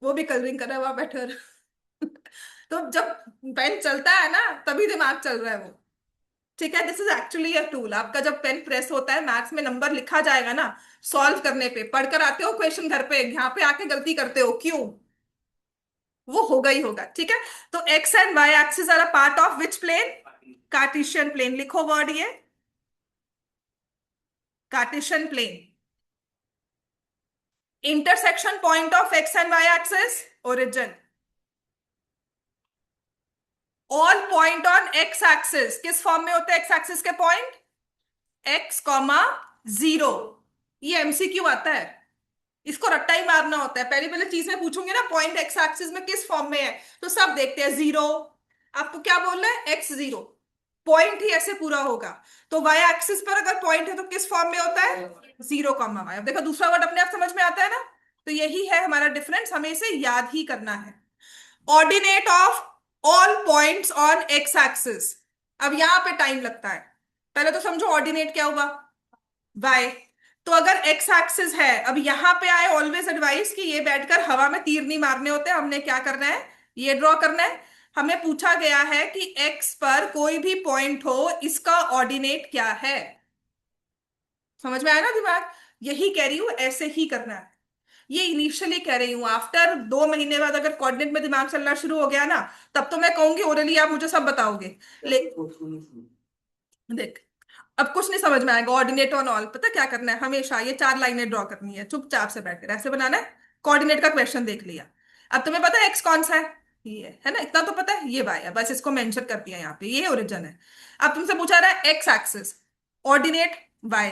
वो भी कलरिंग कर रहा है वहां बैठकर। तो जब पेन चलता है ना, तभी दिमाग चल रहा है वो। ठीक है, this is actually a tool. आपका जब पेन प्रेस होता है, मैथ्स में नंबर लिखा जाएगा ना, सॉल्व करने पे, पढ़कर आते हो क्वेश्चन घर पे, यहाँ पे आके गलती करते हो क्यों, वो होगा ही होगा। ठीक है, तो X and Y axis are a part of which plane, Cartesian plane. लिखो वर्ड ये, Cartesian plane. Intersection point of X and Y axis, origin. All point on X axis किस फॉर्म में होते हैं, एक्स एक्सिस के point, X comma 0, ये MCQ आता है, इसको रट्टा ही मारना होता है। पहले पहले चीज में पूछूंगे ना पॉइंट एक्स एक्सिस में किस फॉर्म में है, तो सब देखते हैं जीरो। आपको क्या बोलना है, एक्स जीरो, पॉइंट ही ऐसे पूरा होगा। तो वाई एक्सिस पर अगर पॉइंट है तो किस फॉर्म में होता है, जीरो कॉमा वाई। अब देखो दूसरा वर्ड अपने आप समझ में आता है ना। तो यही है हमारा डिफरेंस, हमें इसे याद ही करना है। Ordinate of all points on X axis. अब यहां पे टाइम लगता है, पहले तो समझो ऑर्डिनेट क्या हुआ, वाई। तो अगर एक्स एक्सिस है, अब यहां पे आए ऑलवेज एडवाइस कि ये बैठकर हवा में तीर नहीं मारने होते, हमने क्या करना है, ये ड्रॉ करना है। हमें पूछा गया है कि एक्स पर कोई भी पॉइंट हो, इसका ऑर्डिनेट क्या है। समझ में आया ना दिमाग, यही कह रही हूं, ऐसे ही करना है। ये इनिशियली कह रही हूं, आफ्टर 2 महीने बाद अगर कोऑर्डिनेट में दिमाग चलना शुरू हो गया ना, तब तो मैं कहूंगी ओरली आप मुझे सब बताओगे। ले देख, अब कुछ नहीं समझ में आएगा। ऑर्डिनेट ऑन ऑल पता क्या करना है, हमेशा ये 4 लाइनें ड्रॉ करनी है, चुपचाप से बैठकर ऐसे बनाना है। कोऑर्डिनेट का क्वेश्चन देख लिया, अब तुम्हें पता है एक्स कौन सा है, ये है ना, इतना तो पता है, ये वाई है, बस इसको मेंशन कर दिया यहाँ पे, ये ओरिजिन है। अब तुमसे पूछा रहा है एक्स एक्सिस, ऑर्डिनेट वाई,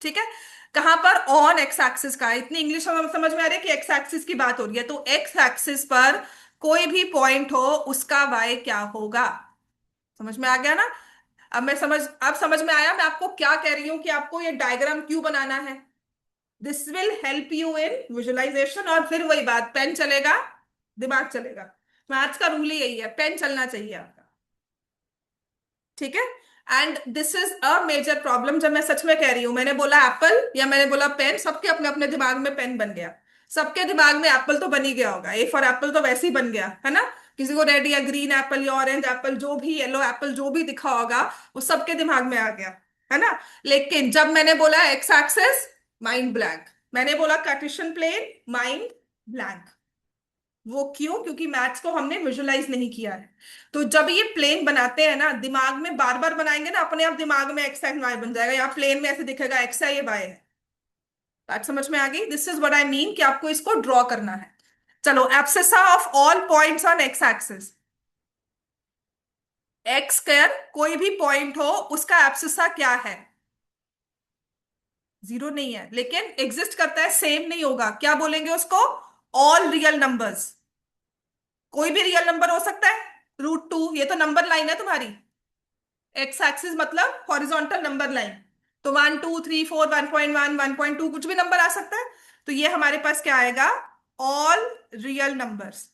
ठीक है। कहां पर, ऑन एक्स एक्सिस का, इतनी इंग्लिश समझ में आ रही है कि एक्स एक्सिस की बात हो रही है, तो एक्स एक्सिस पर कोई भी पॉइंट हो उसका वाई क्या होगा। समझ में आ गया ना। अब समझ में आया मैं आपको क्या कह रही हूं कि आपको ये डायग्राम क्यों बनाना है। This will help you in visualisation. और फिर वही बात, पेन चलेगा, दिमाग चलेगा। मैथ्स का रूल ही यही है, पेन चलना चाहिए आपका, ठीक है। And this is a major problem, जब मैं सच में कह रही हूं, मैंने बोला एप्पल या मैंने बोला पेन, सबके अपने अपने दिमाग में पेन बन गया। सबके दिमाग में एप्पल तो बन ही गया होगा, ए फॉर एप्पल तो वैसे ही बन गया है ना। किसी को रेड या ग्रीन एप्पल या ऑरेंज एप्पल, जो भी येलो एप्पल जो भी दिखा होगा, वो सबके दिमाग में आ गया, है ना। लेकिन जब मैंने बोला एक्स एक्सेस, माइंड ब्लैंक। मैंने बोला कार्टेशियन प्लेन, माइंड ब्लैंक। वो क्यों, क्योंकि मैथ्स को हमने विजुलाइज नहीं किया है। तो जब ये प्लेन बनाते हैं ना, दिमाग में बार बार बनाएंगे ना, अपने आप दिमाग में एक्स एंड वाई बन जाएगा। यहाँ प्लेन में ऐसे दिखेगा एक्स है, ये वाई है। बात समझ में आ गई, this is what I mean कि आपको इसको ड्रॉ करना है। चलो, abscissa of all points on X axis. X square, कोई भी पॉइंट हो उसका एब्सिसा क्या है, जीरो नहीं है, लेकिन एग्जिस्ट करता है, सेम नहीं होगा, क्या बोलेंगे उसको, ऑल रियल नंबर्स। कोई भी रियल नंबर हो सकता है, √2, ये तो नंबर लाइन है तुम्हारी। एक्स एक्सिस मतलब हॉरिजॉन्टल नंबर लाइन। तो 1 2 3 4 1.1 1.2 कुछ भी नंबर आ सकता है। तो ये हमारे पास क्या आएगा, ऑल रियल नंबर्स।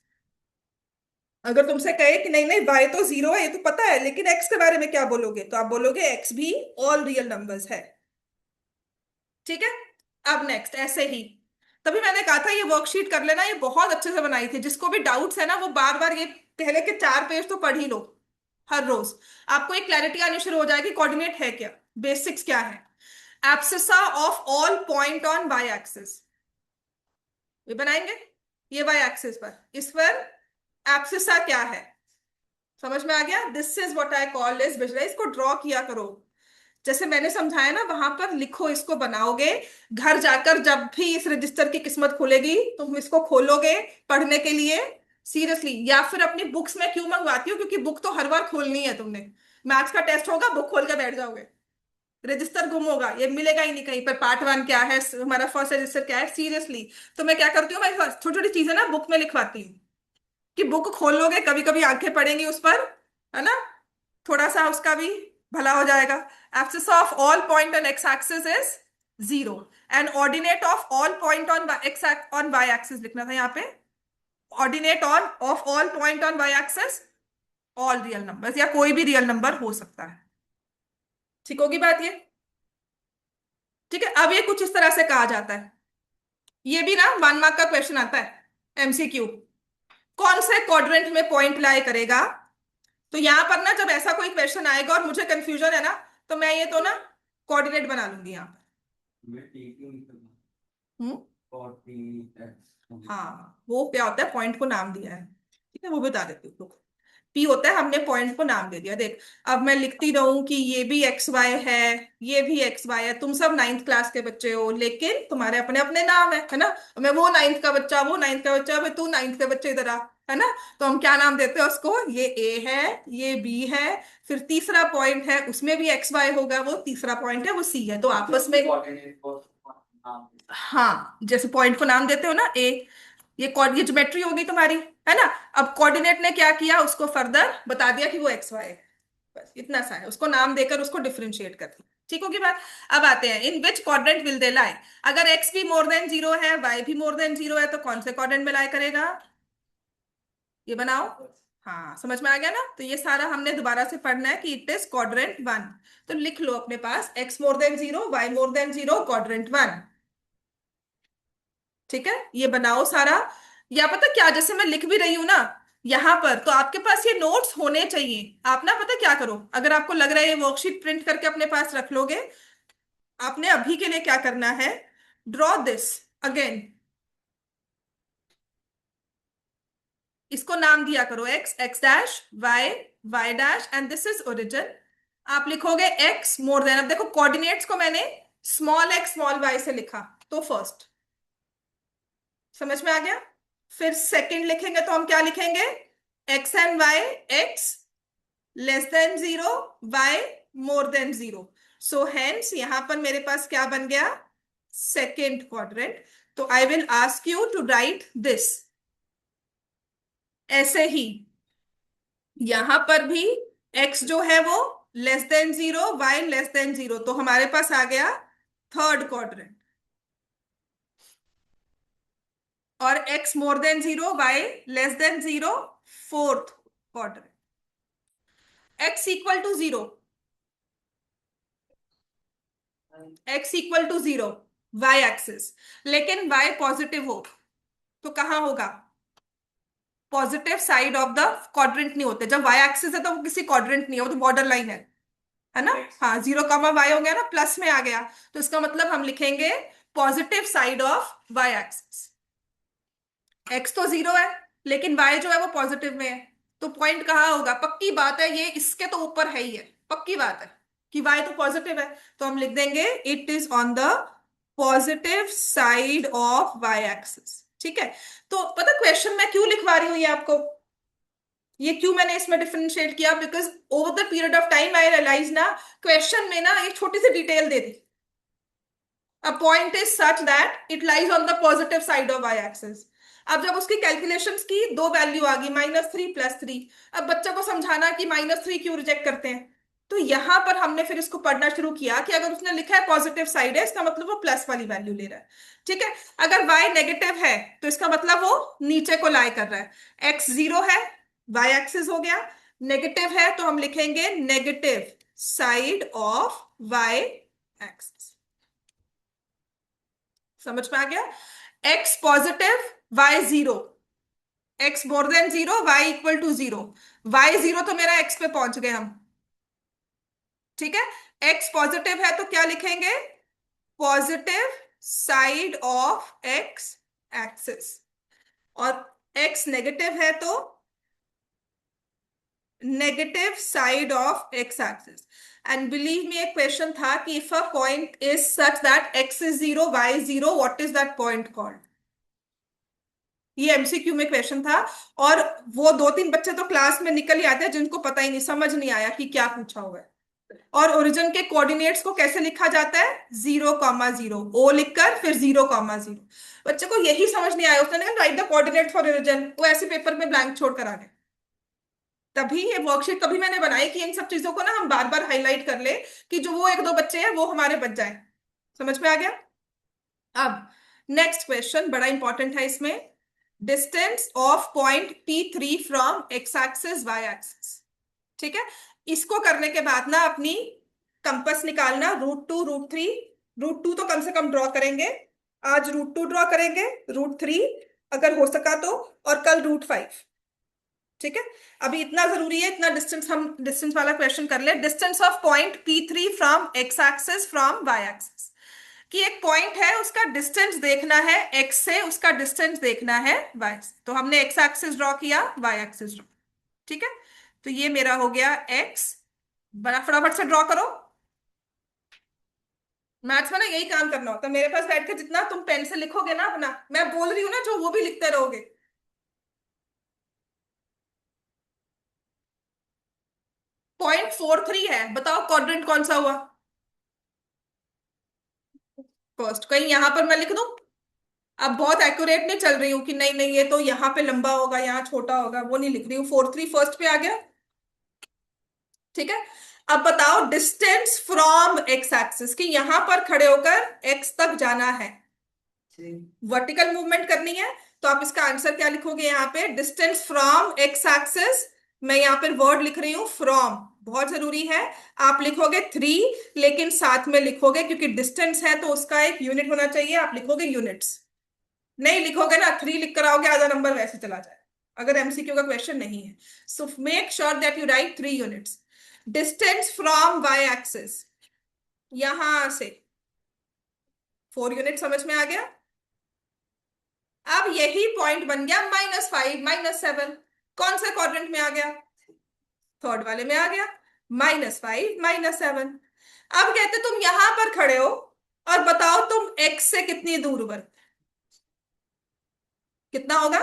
अगर तुमसे कहे कि नहीं नहीं वाई तो जीरो है, ये तो पता है, लेकिन एक्स के बारे में क्या बोलोगे, तो आप बोलोगे एक्स भी ऑल रियल नंबर्स है, ठीक है। अब नेक्स्ट ऐसे ही, तभी मैंने कहा था ये वर्कशीट कर लेना, ये बहुत अच्छे से बनाई थी। जिसको भी डाउट्स है ना, वो बार बार ये पहले के 4 पेज तो पढ़ ही लो हर रोज। आपको एक क्लैरिटी आनी शुरू हो जाएगी, कोऑर्डिनेट है क्या, बेसिक्स क्या है। Abscissa of all point on Y axis, ये बनाएंगे। ये वाई एक्सिस पर, इस पर एब्सिसा क्या है, समझ में आ गया। This is what I call is visualise, इसको ड्रॉ किया करो। जैसे मैंने समझाया ना, वहां पर लिखो, इसको बनाओगे। घर जाकर जब भी इस रजिस्टर की किस्मत खुलेगी, तुम इसको खोलोगे पढ़ने के लिए, सीरियसली। या फिर अपनी बुक्स में क्यों मंगवाती हो, क्योंकि बुक तो हर बार खोलनी है तुमने। मैथ्स का टेस्ट होगा, बुक खोल के बैठ जाओगे, रजिस्टर गुम होगा, ये मिलेगा ही नहीं कहीं पर। पार्ट 1 क्या है, हमारा फर्स्ट रजिस्टर क्या है, सीरियसली। तो मैं क्या करती हूँ, मैं छोटी छोटी चीजें ना बुक में लिखवाती हूँ, कि बुक खोलोगे, कभी कभी आंखें पड़ेंगी उस पर, है ना, थोड़ा सा उसका भी भला हो जाएगा। Abscissa of all point on X axis is zero, and ordinate of all point on X on Y axis लिखना था यहाँ पे। Ordinate on of all point on Y axis, all real numbers, या कोई भी रियल नंबर हो सकता है, ठीक होगी बात ये, ठीक है। अब ये कुछ इस तरह से कहा जाता है, ये भी ना 1 मार्क का क्वेश्चन आता है, एमसीक्यू। कौन से क्वाड्रेंट में पॉइंट लाई करेगा। तो यहां पर ना जब ऐसा कोई क्वेश्चन आएगा और मुझे कंफ्यूजन है ना, तो मैं ये तो ना कोऑर्डिनेट बना लूंगी यहाँ मैं ठीक ही निकलना पर। 40x। हाँ, वो क्या होता है, पॉइंट को नाम दिया है, ठीक है, वो बता देती हूँ। पी होता है, हमने पॉइंट को नाम दे दिया। देख, अब मैं लिखती रहूं कि ये भी एक्स वाई है, ये भी एक्स वाई है। तुम सब 9th क्लास के बच्चे हो, लेकिन तुम्हारे अपने अपने नाम है ना। मैं वो 9th का बच्चा, वो 9th का बच्चा, भाई तू 9th के बच्चे इधर आ, है ना। तो हम क्या नाम देते हैं उसको, ये ए है, ये बी है, फिर तीसरा पॉइंट है उसमें भी एक्स वाई होगा, वो तीसरा पॉइंट है वो सी है, तो आपस में हाँ। हाँ, जैसे पॉइंट को नाम देते हो ना, ए, ये ज्योमेट्री होगी तुम्हारी, है ना। अब कोऑर्डिनेट ने क्या किया, उसको फर्दर बता दिया कि वो एक्स वाई है। बस इतना सा है, उसको नाम देकर उसको डिफरेंशिएट कर दिया। ठीक होगी बात। अब आते हैं, इन विच क्वाड्रेंट विल दे लाई। अगर एक्स भी मोर देन जीरो है, वाई भी मोर देन जीरो है, तो कौन से क्वाड्रेंट में लाई करेगा, ये बनाओ। हाँ, समझ में आ गया ना। तो ये सारा हमने दोबारा से पढ़ना है कि इट इज क्वाड्रेंट वन। तो लिख लो अपने पास, X more than zero, Y more than zero, quadrant one. ठीक है, ये बनाओ सारा। या पता क्या, जैसे मैं लिख भी रही हूं ना यहां पर, तो आपके पास ये नोट्स होने चाहिए। आप ना पता क्या करो, अगर आपको लग रहा है ये वर्कशीट प्रिंट करके अपने पास रख लोगे, आपने अभी के लिए क्या करना है, ड्रॉ दिस अगेन। इसको नाम दिया करो, X X dash, Y Y dash, and this is origin. आप लिखोगे एक्स मोर देन, अब देखो कोऑर्डिनेट्स को मैंने स्मॉल एक्स स्मॉल वाई से लिखा, तो फर्स्ट, समझ में आ गया। फिर सेकंड लिखेंगे तो हम क्या लिखेंगे, X and Y, X less than zero, Y more than zero. So hence यहां पर मेरे पास क्या बन गया, सेकेंड क्वाड्रेंट। तो I will ask you to write this. ऐसे ही यहां पर भी x जो है वो less than zero, y less than zero, तो हमारे पास आ गया थर्ड क्वाड्रेंट। और x more than zero, y less than zero, fourth quadrant. x equal to zero, x equal to zero, y axis, लेकिन y पॉजिटिव हो तो कहां होगा, positive side of the quadrant नहीं होते। जब y एक्सिस है तो वो किसी क्वाड्रेंट नहीं है, वो तो बॉर्डर लाइन है ना। हाँ, जीरो कामा वाई हो गया ना, प्लस में आ गया, तो इसका मतलब हम लिखेंगे positive side of Y axis. X तो जीरो है, लेकिन वाई जो है वो पॉजिटिव में है, तो पॉइंट कहाँ होगा, पक्की बात है ये इसके तो ऊपर है ही है, पक्की बात है कि वाई तो पॉजिटिव है। तो हम लिख देंगे it is on the positive side of Y axis. ठीक है। तो पता क्वेश्चन मैं क्यों लिखवा रही हूँ ये आपको, ये क्यों मैंने इसमें डिफरेंशिएट किया, because over the period of time I realise ना, क्वेश्चन में ना एक छोटी सी डिटेल दे दी, a point is such that it lies on the positive side of y-axis। अब जब उसकी कैलकुलेशंस की, दो वैल्यू आ गई, -3 +3। अब बच्चे को समझाना कि -3 क्यों रिजेक्ट करते हैं, तो यहां पर हमने फिर इसको पढ़ना शुरू किया कि अगर उसने लिखा है पॉजिटिव साइड है, इसका मतलब वो प्लस वाली वैल्यू ले रहा है। ठीक है। अगर y नेगेटिव है तो इसका मतलब वो नीचे को लाई कर रहा है। x जीरो है, y एक्सिस हो गया, नेगेटिव है तो हम लिखेंगे negative side of y axis. समझ में आ गया। x positive, y zero, x more than zero, y equal to zero, y zero तो मेरा x पे पहुंच गए हम। ठीक है। x पॉजिटिव है तो क्या लिखेंगे, positive side of x axis. और x नेगेटिव है तो negative side of x axis. And believe me, एक क्वेश्चन था कि if a point is such that x is zero, y zero, what is that point called. ये MCQ में question था। और वो दो तीन बच्चे तो क्लास में निकल ही आते हैं जिनको पता ही नहीं, समझ नहीं आया कि क्या पूछा हुआ है। और ओरिजिन के कोऑर्डिनेट्स को कैसे लिखा जाता है, 0,0, ओ लिखकर फिर 0,0। बच्चे को यही समझ नहीं आया, उसने right the coordinate for origin, वो ऐसे पेपर में ब्लैंक छोड़कर आ गए। तभी ये वर्कशीट तभी मैंने बनाई कि इन सब चीजों को ना हम बार बार हाईलाइट कर ले, कि जो वो एक दो बच्चे हैं वो हमारे बच जाए। समझ में आ गया। अब नेक्स्ट क्वेश्चन बड़ा इंपॉर्टेंट है इसमें, distance of point P3 from X axis Y axis. ठीक है। इसको करने के बाद ना अपनी कंपास निकालना, √2 √3, √2 तो कम से कम ड्रॉ करेंगे, आज √2 ड्रॉ करेंगे, √3 अगर हो सका तो, और कल √5। ठीक है। अभी इतना जरूरी है, इतना डिस्टेंस, हम डिस्टेंस वाला क्वेश्चन कर ले। Distance of point P3 from X axis from Y axis, कि एक पॉइंट है उसका डिस्टेंस देखना है x से, उसका डिस्टेंस देखना है y से। तो हमने x एक्सिस ड्रॉ किया, y एक्सिस ड्रॉ। ठीक है। तो ये मेरा हो गया x, बड़ा फटाफट से ड्रॉ करो। मैथ्स में ना यही काम करना होता है, मेरे पास बैठ के जितना तुम पेन से लिखोगे ना अपना, मैं बोल रही हूँ ना जो, वो भी लिखते रहोगे। 0.43 है, बताओ क्वाड्रेंट कौन सा हुआ। फर्स्ट, कहीं यहां पर मैं लिख दूं? अब बहुत एक्यूरेट नहीं चल रही हूँ कि नहीं नहीं ये तो यहाँ पे लंबा होगा यहाँ छोटा होगा, वो नहीं लिख रही हूँ। 4 3 फर्स्ट पे आ गया। ठीक है। अब बताओ डिस्टेंस फ्रॉम एक्स एक्सिस, कि यहां पर खड़े होकर एक्स तक जाना है, वर्टिकल मूवमेंट करनी है। तो आप इसका आंसर क्या लिखोगे यहाँ पे? डिस्टेंस फ्रॉम एक्स एक्सिस, मैं यहाँ पर वर्ड लिख रही हूँ फ्रॉम, बहुत जरूरी है। आप लिखोगे 3, लेकिन साथ में लिखोगे, क्योंकि डिस्टेंस है तो उसका एक यूनिट होना चाहिए, आप लिखोगे यूनिट्स। नहीं लिखोगे ना, 3 लिख कर आओगे, आधा नंबर वैसे चला जाए अगर एमसीक्यू का क्वेश्चन नहीं है। So make sure that you write 3 units. Distance from Y axis, यहां से 4 यूनिट, समझ में आ गया? अब यही पॉइंट बन गया -5 -7, कौन से क्वाड्रेंट में आ गया? थर्ड वाले में आ गया। -5 -7। अब कहते तुम यहां पर खड़े हो और बताओ तुम एक्स से कितनी दूर पर, कितना होगा?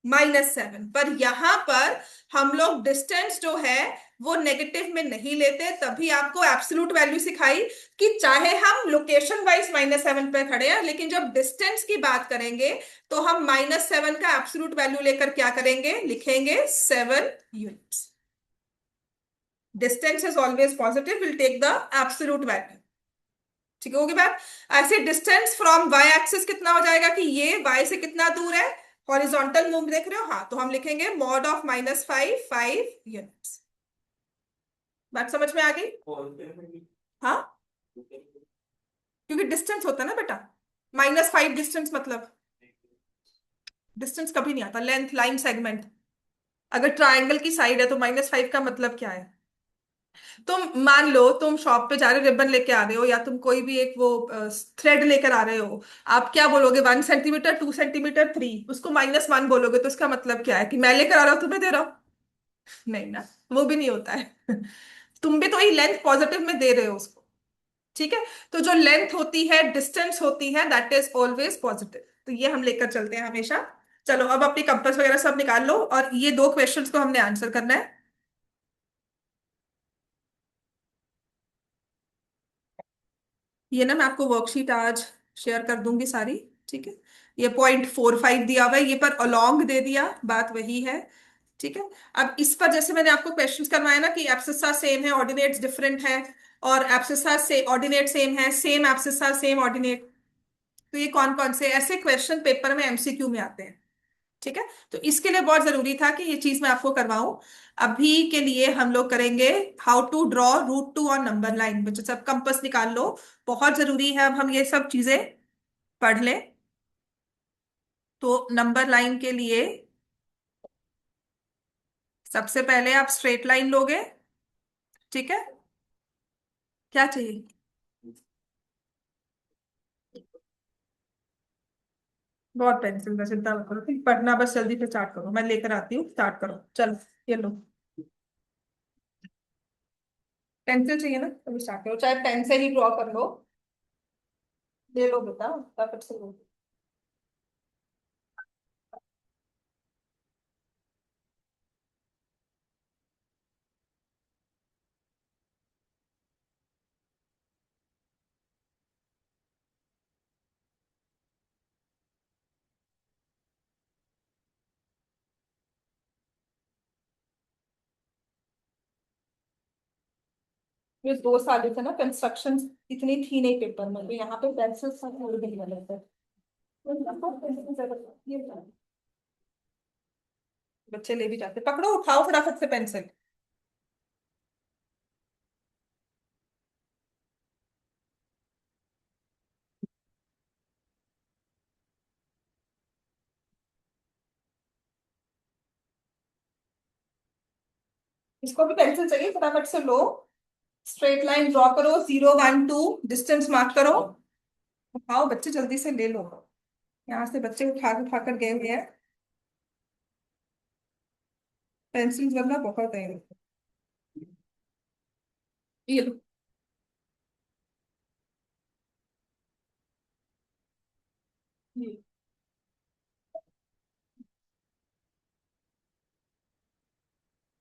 -7। पर यहां पर हम लोग डिस्टेंस जो है वो नेगेटिव में नहीं लेते, तभी आपको एब्सोल्यूट वैल्यू सिखाई कि चाहे हम लोकेशन वाइज -7 पे खड़े हैं, लेकिन जब डिस्टेंस की बात करेंगे तो हम -7 का एब्सोल्यूट वैल्यू लेकर क्या करेंगे? लिखेंगे 7 units. Distance is always positive, will take the absolute value. ठीक होगी बात? ऐसे डिस्टेंस फ्रॉम वाई एक्सिस कितना हो जाएगा कि ये वाई से कितना दूर है? हॉरिजॉन्टल मूव देख रहे हो? हाँ, तो हम लिखेंगे मॉड ऑफ -5 5 यूनिट्स। बात समझ में आ गई? हाँ, क्योंकि डिस्टेंस होता है ना बेटा, -5 डिस्टेंस मतलब, डिस्टेंस कभी नहीं आता, लेंथ, लाइन सेगमेंट। अगर ट्रायंगल की साइड है तो -5 का मतलब क्या है? तुम मान लो तुम शॉप पे जा रहे हो, रिबन लेके आ रहे हो, या तुम कोई भी एक वो थ्रेड लेकर आ रहे हो, आप क्या बोलोगे? 1 सेंटीमीटर, 2 सेंटीमीटर, 3, उसको -1 बोलोगे, तो इसका मतलब क्या है? कि मैं लेकर आ रहा हूँ तुम्हें दे रहा हूँ? नहीं ना, वो भी नहीं होता है। तुम भी तो ही लेंथ पॉजिटिव में दे रहे हो उसको। ठीक है। तो जो लेंथ होती है, डिस्टेंस होती है, दैट इज ऑलवेज पॉजिटिव, तो ये हम लेकर चलते हैं हमेशा। चलो अब अपनी कंपास वगैरह सब निकाल लो, और ये 2 क्वेश्चंस को हमने आंसर करना है। ये ना मैं आपको वर्कशीट आज शेयर कर दूंगी सारी। ठीक है। ये .45 दिया हुआ है, ये पर अलोंग दे दिया, बात वही है। ठीक है। अब इस पर जैसे मैंने आपको क्वेश्चंस करवाया ना कि एब्सिसा सेम है, ऑर्डिनेट्स डिफरेंट है, और एब्सिसा से ऑर्डिनेट सेम है, सेम एब्सिसा सेम ऑर्डिनेट, तो ये कौन कौन से ऐसे क्वेश्चन पेपर में एमसीक्यू में आते हैं। ठीक है। तो इसके लिए बहुत जरूरी था कि ये चीज मैं आपको करवाऊं। अभी के लिए हम लोग करेंगे how to draw root 2 on number line, बच्चों सब कंपास निकाल लो, बहुत जरूरी है अब हम ये सब चीजें पढ़ लें। तो नंबर लाइन के लिए सबसे पहले आप स्ट्रेट लाइन लोगे। ठीक है। क्या चाहिए? बहुत पेंसिल का चिंता मत करो, ठीक, पढ़ना बस जल्दी से स्टार्ट करो, मैं लेकर आती हूँ, स्टार्ट करो चलो। ये लो, पेंसिल चाहिए ना, तो स्टार्ट करो, चाहे पेन से ही ड्रॉ कर लो। ले लो बेटा, फटाफट से लो। ये 2 साल थे ना, कंस्ट्रक्शन इतनी थी नहीं पेपर में, तो यहाँ पे पेंसिल सब भूल गई वाले थे, तो इनको pencil जरूरत होती है। बच्चे ले भी जाते, पकड़ो उठाओ फटाफट से पेंसिल। इसको भी पेंसिल चाहिए, फटाफट से लो। स्ट्रेट लाइन ड्रॉ करो, 0 1 2 डिस्टेंस मार्क करो। उठाओ बच्चे, जल्दी से ले लो, यहाँ से बच्चे उठा उठा कर गए हुए हैं, पेंसिल वरना बहुत है। ये लो। ये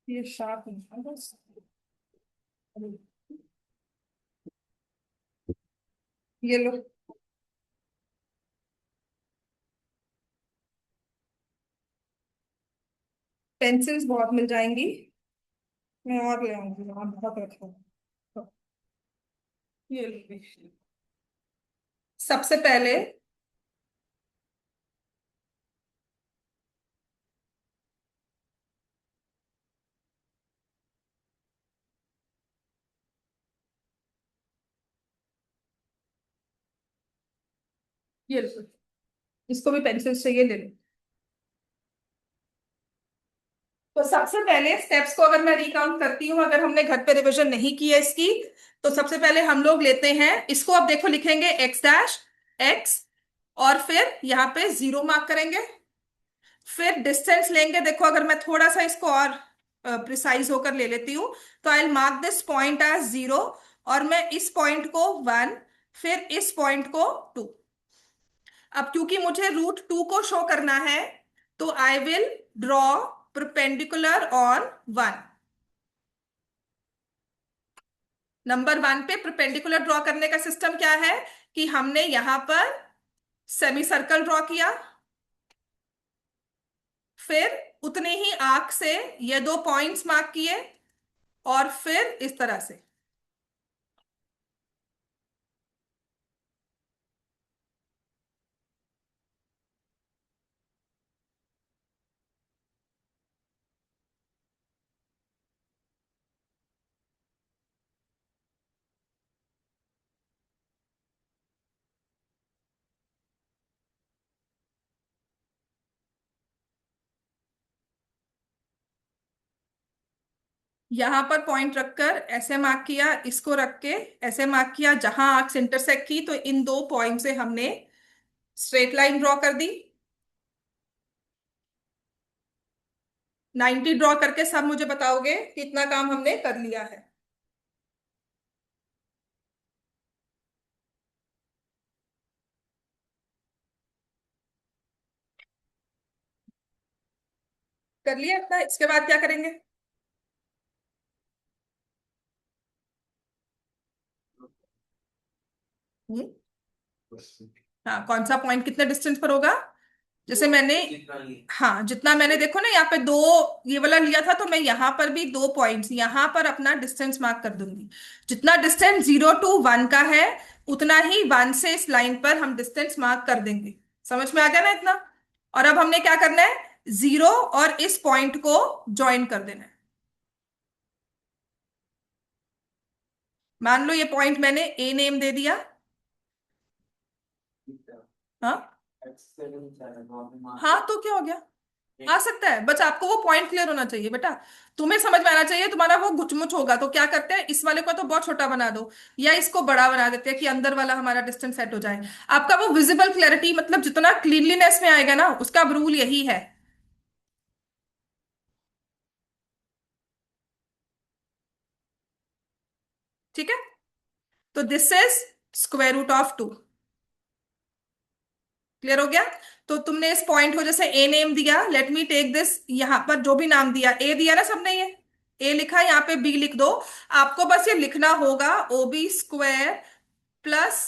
ये शार्प है बस। ये लो। पेंसिल्स बहुत मिल जाएंगी। मैं और ले आऊंगी, वहां बहुत रखा है। ये लीजिए। सबसे पहले ये लो, इसको भी पेंसिल्स चाहिए, ले लो। तो सबसे पहले स्टेप्स को अगर मैं रिकाउंट करती हूँ, अगर हमने घर पे रिवीजन नहीं की है इसकी, तो सबसे पहले हम लोग लेते हैं इसको, अब देखो लिखेंगे एक्स डैश एक्स, और फिर यहाँ पे जीरो मार्क करेंगे। फिर डिस्टेंस लेंगे, देखो अगर मैं थोड़ा सा इसको और प्रिसाइज होकर ले लेती हूँ, तो I mark this point as zero, और मैं इस पॉइंट को वन, फिर इस पॉइंट को टू। अब क्योंकि मुझे रूट टू को शो करना है, तो I will draw perpendicular on one. Number one पे परपेंडिकुलर ड्रॉ करने का सिस्टम क्या है कि हमने यहां पर सेमी सर्कल ड्रॉ किया, फिर उतने ही आर्क से ये दो पॉइंट्स मार्क किए, और फिर इस तरह से। यहां पर पॉइंट रखकर ऐसे मार्क किया, इसको रख के ऐसे मार्क किया, जहां आर्क्स इंटरसेक्ट की, तो इन दो पॉइंट से हमने स्ट्रेट लाइन ड्रॉ कर दी। 90 ड्रॉ करके सब मुझे बताओगे कि इतना काम हमने कर लिया है। कर लिया इतना, इसके बाद क्या करेंगे? हम्म। हाँ, कौन सा पॉइंट कितने डिस्टेंस पर होगा? जैसे मैंने, हाँ जितना मैंने, देखो ना यहाँ पे दो ये वाला लिया था, तो मैं यहाँ पर भी दो पॉइंट्स यहाँ पर अपना डिस्टेंस मार्क कर दूंगी। जितना डिस्टेंस 0 to 1 का है, उतना ही वन से इस लाइन पर हम डिस्टेंस मार्क कर देंगे। समझ में आ गया ना इतना? और अब हमने क्या करना है, जीरो और इस पॉइंट को ज्वाइन कर देना है। मान लो ये पॉइंट मैंने ए नेम दे दिया। हाँ, हाँ तो क्या हो गया, आ सकता है, बस आपको वो पॉइंट क्लियर होना चाहिए बेटा। तुम्हें समझ में आना चाहिए, तुम्हारा वो गुचमुच होगा, तो क्या करते हैं, इस वाले को तो बहुत छोटा बना दो, या इसको बड़ा बना देते हैं कि अंदर वाला हमारा डिस्टेंस सेट हो जाए। आपका वो विजिबल क्लैरिटी, मतलब जितना क्लीनलीनेस में आएगा ना, उसका अब रूल यही है। ठीक है, तो this is square root of two. Clear हो गया? तो तुमने इस पॉइंट को जैसे ए नेम दिया, लेट मी टेक दिस, यहां पर जो भी नाम दिया, ए दिया ना सबने, ये ए लिखा, यहाँ पे बी लिख दो। आपको बस ये लिखना होगा, O B square plus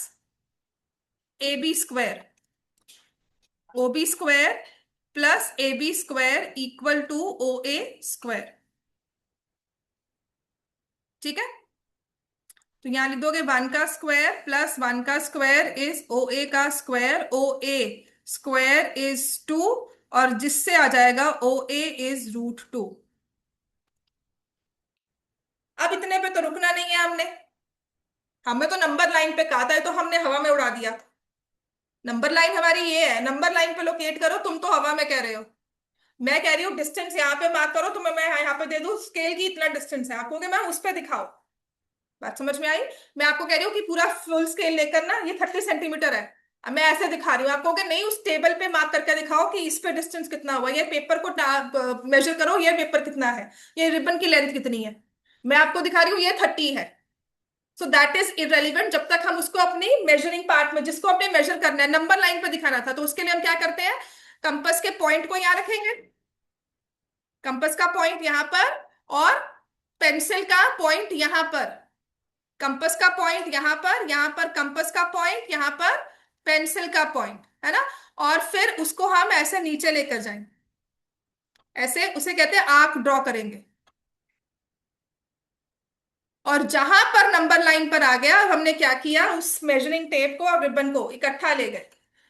A B square, O B square plus A B square equal to O A square. ठीक है, तो यहां लिख दोगे 1 का स्क्वायर प्लस 1 का स्क्वायर इज ओ ए का square, O A square is 2, और जिससे आ जाएगा ओ ए इज रूट 2। अब इतने पे तो रुकना नहीं है हमने, हमें तो नंबर लाइन पे कहा था, ये तो हमने हवा में उड़ा दिया। नंबर लाइन हमारी ये है, नंबर लाइन पे लोकेट करो, तुम तो हवा में कह रहे हो। मैं कह रही हूँ डिस्टेंस यहाँ पे मार्क करो, तो मैं यहाँ पे दे दूँ स्केल की इतना डिस्टेंस है, आप कहोगे मैम उस पे दिखाओ। बात समझ में आई? मैं आपको कह रही हूँ कि पूरा फुल स्केल लेकर ना, ये 30 सेंटीमीटर है, अब मैं ऐसे दिखा रही हूँ, आप कहोगे नहीं उस टेबल पे मार्क करके दिखाओ कि इस पे डिस्टेंस कितना हुआ, ये पेपर को मेजर करो, ये पेपर कितना है, ये रिबन की लेंथ कितनी है। मैं आपको दिखा रही हूँ ये 30 है। सो दैट इज इरेलीवेंट जब तक हम उसको अपनी मेजरिंग पार्ट में, जिसको अपने मेजर करना है, नंबर लाइन पे दिखाना था, तो उसके लिए हम क्या करते हैं, कंपास के पॉइंट को यहां रखेंगे, कंपास का पॉइंट यहां पर, और पेंसिल का पॉइंट यहां पर, कंपास का पॉइंट यहां पर, यहां पर कंपास का पॉइंट, यहां पर पेंसिल का पॉइंट, है ना? और फिर उसको हम ऐसे नीचे लेकर जाएंगे। ऐसे उसे कहते हैं आर्क ड्रॉ करेंगे। और जहां पर नंबर लाइन पर आ गया, हमने क्या किया, उस मेजरिंग टेप को और रिबन को इकट्ठा ले गए।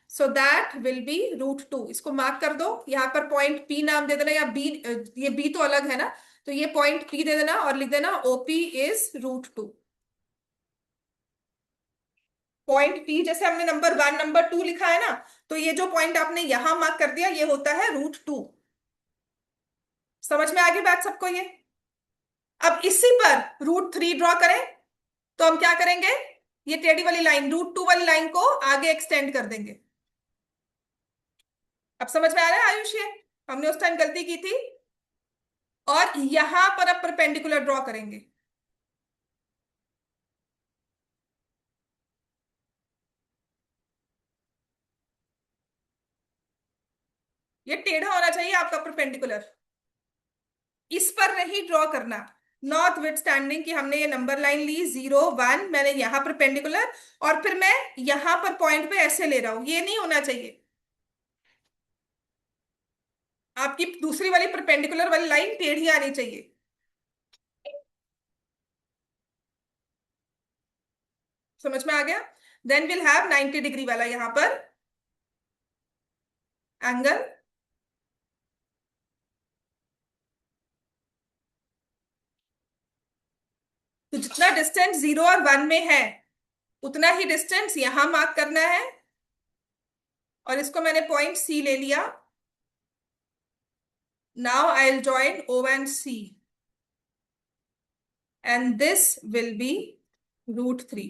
So that will be √2। इसको मार्क कर दो, यहाँ पर पॉइंट पी नाम दे देना, या बी, ये बी तो अलग है ना, तो ये पॉइंट पी दे देना और लिख देना ओपी इज √2। पॉइंट पी जैसे हमने नंबर 1 नंबर 2 लिखा है ना, तो ये जो पॉइंट आपने यहां मार्क कर दिया ये होता है √2। समझ में आ गई बात सबको ये? अब इसी पर √3 ड्रॉ करें, तो हम क्या करेंगे, ये टेढ़ी वाली लाइन, √2 वाली लाइन को आगे एक्सटेंड कर देंगे। अब समझ में आ रहा है आयुष ये? हमने उस टाइम गलती की थी। और यहां पर अब परपेंडिकुलर ड्रॉ करेंगे। ये टेढ़ा होना चाहिए आपका परपेंडिकुलर, इस पर नहीं ड्रॉ करना। नॉट विथ स्टैंडिंग कि हमने ये नंबर लाइन ली 0 1, मैंने यहां परपेंडिकुलर, और फिर मैं यहां पर पॉइंट पे ऐसे ले रहा हूं, ये नहीं होना चाहिए। आपकी दूसरी वाली परपेंडिकुलर वाली लाइन टेढ़ी आनी चाहिए। समझ में आ गया? देन विल हैव 90 डिग्री वाला यहां पर एंगल। तो जितना डिस्टेंस 0 और 1 में है, उतना ही डिस्टेंस यहां मार्क करना है। और इसको मैंने पॉइंट सी ले लिया। Now I will join O and C, and this will be √3।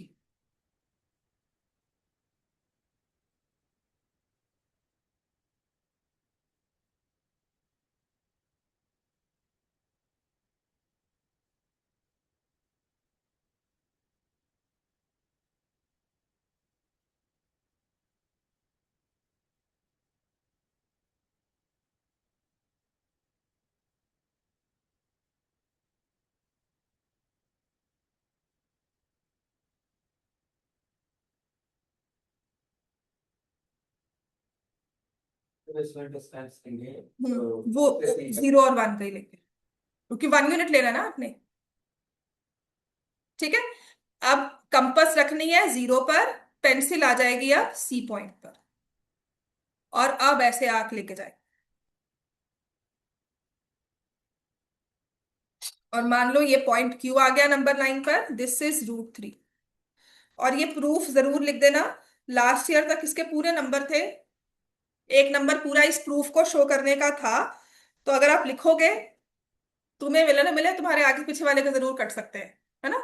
तो इसमें डिस्टेंस देंगे हम्म, तो वो जैसे ही 0 और 1 का ही लेंगे, क्योंकि 1 यूनिट लेना है ना आपने। ठीक है। अब कंपास रखनी है 0 पर, पेंसिल आ जाएगी अब सी पॉइंट पर, और अब ऐसे आंख लेके जाए। और मान लो ये पॉइंट क्यू आ गया नंबर लाइन पर, दिस इज √3। और ये प्रूफ जरूर लिख देना। लास्ट ईयर तक इसके पूरे नंबर थे, एक नंबर पूरा इस प्रूफ को शो करने का था। तो अगर आप लिखोगे, तुम्हें मिले ना मिले, तुम्हारे आगे पीछे वाले का जरूर कट सकते हैं, है ना?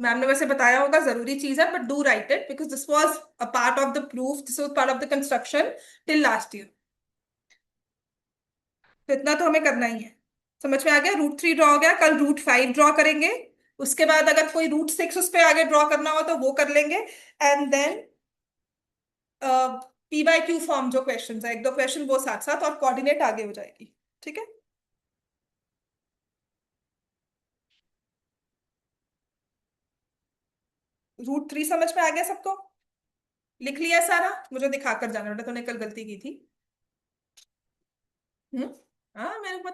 मैम ने वैसे बताया होगा, जरूरी चीज है, but do right it because this was a part of the proof, this was part of the construction till last year. तो इतना तो हमें करना ही है। समझ में आ गया? √3 ड्रॉ हो गया, कल √5 ड्रॉ करेंगे। उसके बाद अगर कोई √6 उस पर आगे ड्रॉ करना हो तो वो कर लेंगे। एंड देन P/Q फॉर्म जो क्वेश्चन है, एक दो क्वेश्चन वो साथ साथ, और कोऑर्डिनेट आगे हो जाएगी। ठीक है। √3 समझ में आ गया सबको? लिख लिया सारा? मुझे दिखाकर जाना बेटा, तूने कल गलती की थी। हम्म। हाँ, मेरे को